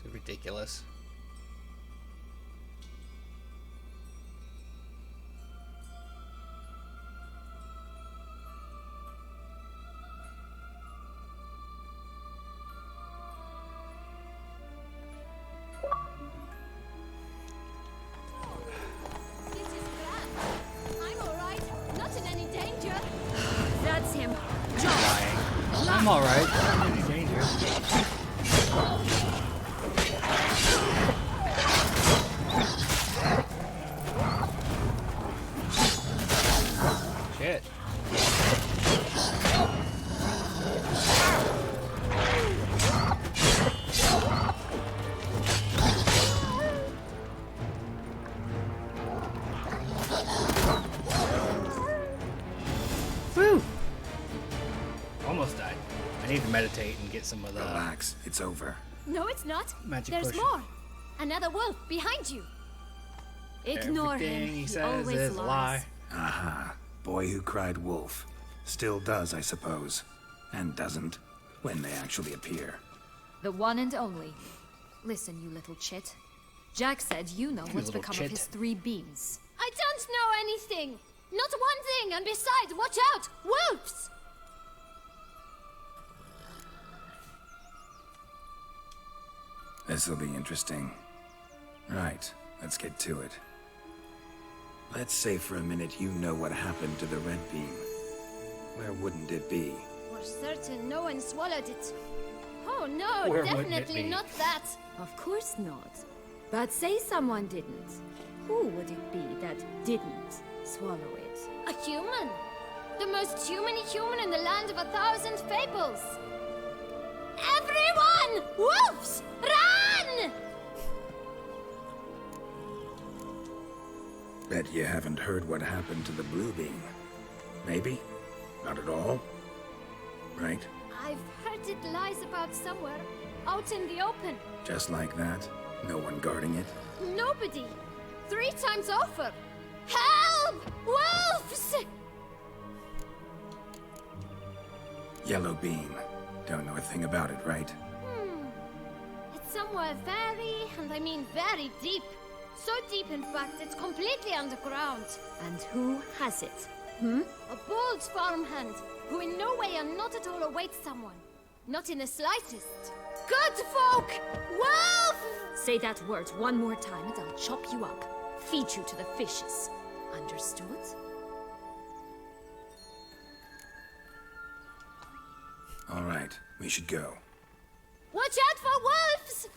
It's ridiculous. That's him. I'm alright. I'm in danger. Shit. Woo! Almost died. I need to meditate and get some of the... Relax, it's over. No, it's not. Magic There's potion. more. Another wolf behind you. Ignore Everything him. he says always is a lies. lie. Aha. Boy who cried wolf. Still does, I suppose. And doesn't, when they actually appear. The one and only. Listen, you little chit. Jack said you know what's little become chit. of his 3 beans. I don't know anything. Not one thing. And besides, watch out. Wolves! This'll be interesting. Right, let's get to it. Let's say for a minute you know what happened to the red beam. Where wouldn't it be? For certain, no one swallowed it. Oh no, Where wouldn't it definitely be? not that. Of course not. But say someone didn't. Who would it be that didn't swallow it? A human. The most humany human in the land of 1,000 fables. Everyone! Wolves! Run! Bet you haven't heard what happened to the blue beam. Maybe? Not at all? Right? I've heard it lies about somewhere. Out in the open. Just like that? No one guarding it? Nobody. 3 times over. Help! Wolves! Yellow beam. Don't know a thing about it, right? It's somewhere very, and I mean very deep. So deep, in fact, it's completely underground. And who has it? A bold farmhand, who in no way and not at all awaits someone. Not in the slightest. Good folk! Wolf! Say that word one more time and I'll chop you up. Feed you to the fishes. Understood? All right, we should go. Watch out for wolves!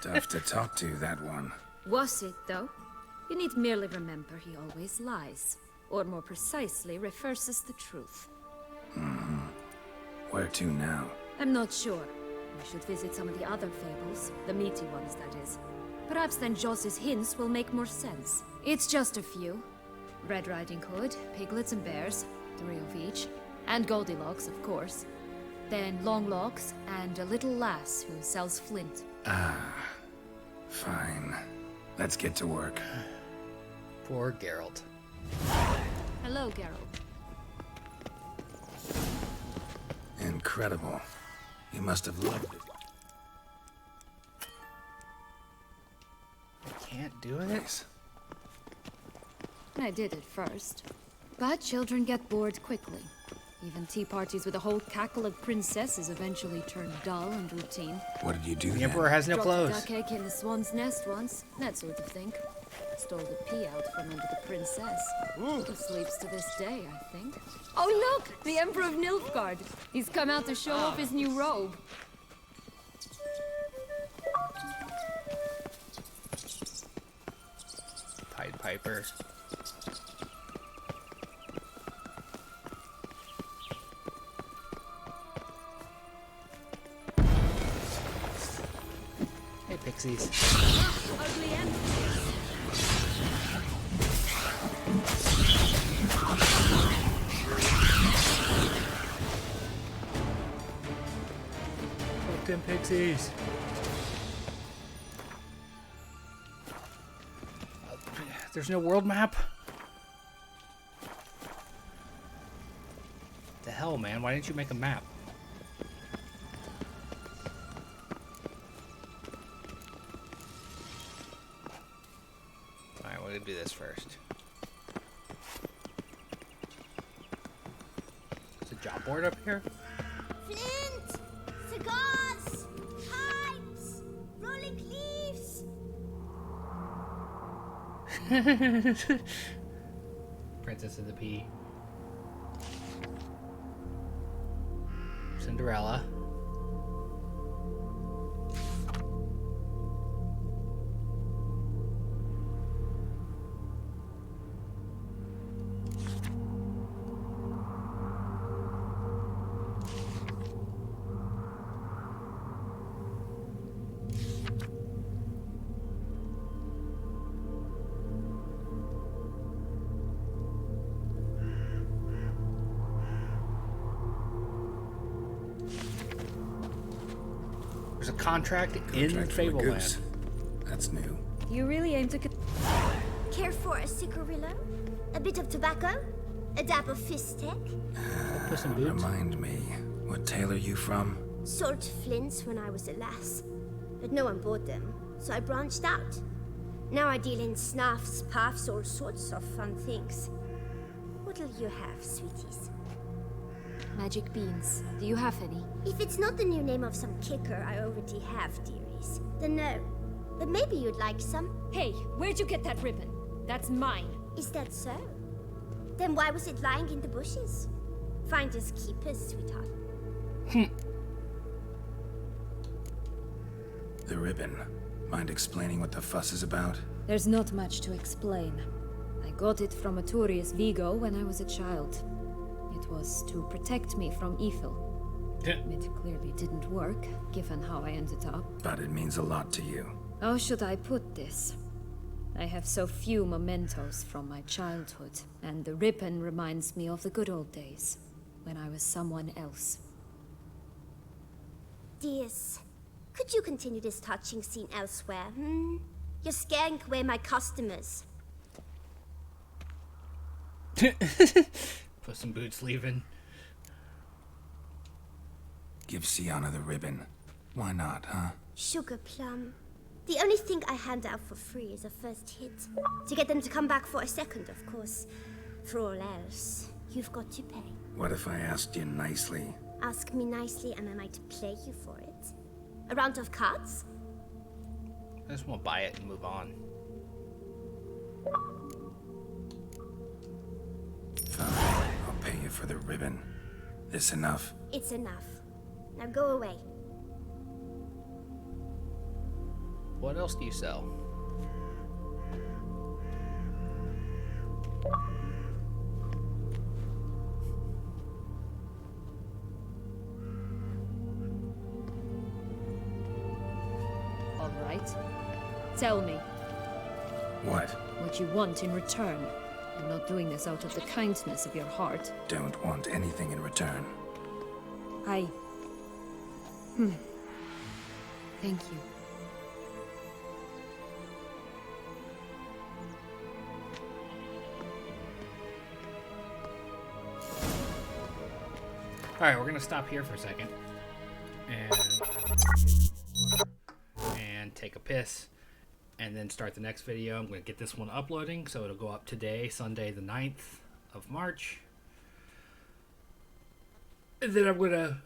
Tough to talk to, that one. Was it, though? You need merely remember he always lies. Or more precisely, reverses the truth. Where to now? I'm not sure. We should visit some of the other fables, the meaty ones, that is. Perhaps then Jos's hints will make more sense. It's just a few. Red Riding Hood, piglets and bears, 3 of each. And Goldilocks, of course. Then Longlocks, and a little lass who sells flint. Fine. Let's get to work. Poor Geralt. Hello, Geralt. Incredible. You must have loved it. Can't do it? I did at first. But children get bored quickly. Even tea parties with a whole cackle of princesses eventually turn dull and routine. What did you do The then? Emperor has no Dropped clothes. a duck egg in the swan's nest once, that sort of thing. Stole the pea out from under the princess. Who sleeps to this day, I think. Oh look! The Emperor of Nilfgaard! He's come out to show off his new robe. Pied Piper. Hey, pixies. Ugly Emperor. Fuck them pixies. There's no world map? The hell, man? Why didn't you make a map? Alright, we're gonna do this first. There's a job board up here? Flint! Cigars! Pipes! Rolling leaves! Princess of the Pea. Cinderella. There's a contract in Fableland. That's new. You really aim to Care for a cigarillo? A bit of tobacco? A dab of fistek? Remind me, what tale are you from? Sold flints when I was a lass. But no one bought them, so I branched out. Now I deal in snuffs, puffs, all sorts of fun things. What'll you have, sweeties? Magic beans. Do you have any? If it's not the new name of some kicker I already have, dearies, then no. But maybe you'd like some. Hey, where'd you get that ribbon? That's mine. Is that so? Then why was it lying in the bushes? Finders keepers, sweetheart. The ribbon. Mind explaining what the fuss is about? There's not much to explain. I got it from Aturius Vigo when I was a child. It was to protect me from evil. It clearly didn't work, given how I ended up. But it means a lot to you. How should I put this? I have so few mementos from my childhood, and the ribbon reminds me of the good old days, when I was someone else. Dears, could you continue this touching scene elsewhere, You're scaring away my customers. Put some boots leaving. Give Sienna the ribbon. Why not, huh? Sugar plum. The only thing I hand out for free is a first hit. To get them to come back for a second, of course. For all else, you've got to pay. What if I asked you nicely? Ask me nicely and I might play you for it. A round of cards? I just want to buy it and move on. Fine. I'll pay you for the ribbon. This enough? It's enough. Now go away. What else do you sell? tell me. What? What you want in return. You're not doing this out of the kindness of your heart. Don't want anything in return. Thank you. Alright, we're gonna stop here for a second. And take a piss. And then start the next video. I'm gonna get this one uploading, so it'll go up today, Sunday the 9th of March. And then I'm gonna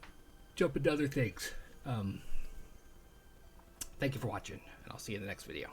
jump into other things. Thank you for watching, and I'll see you in the next video.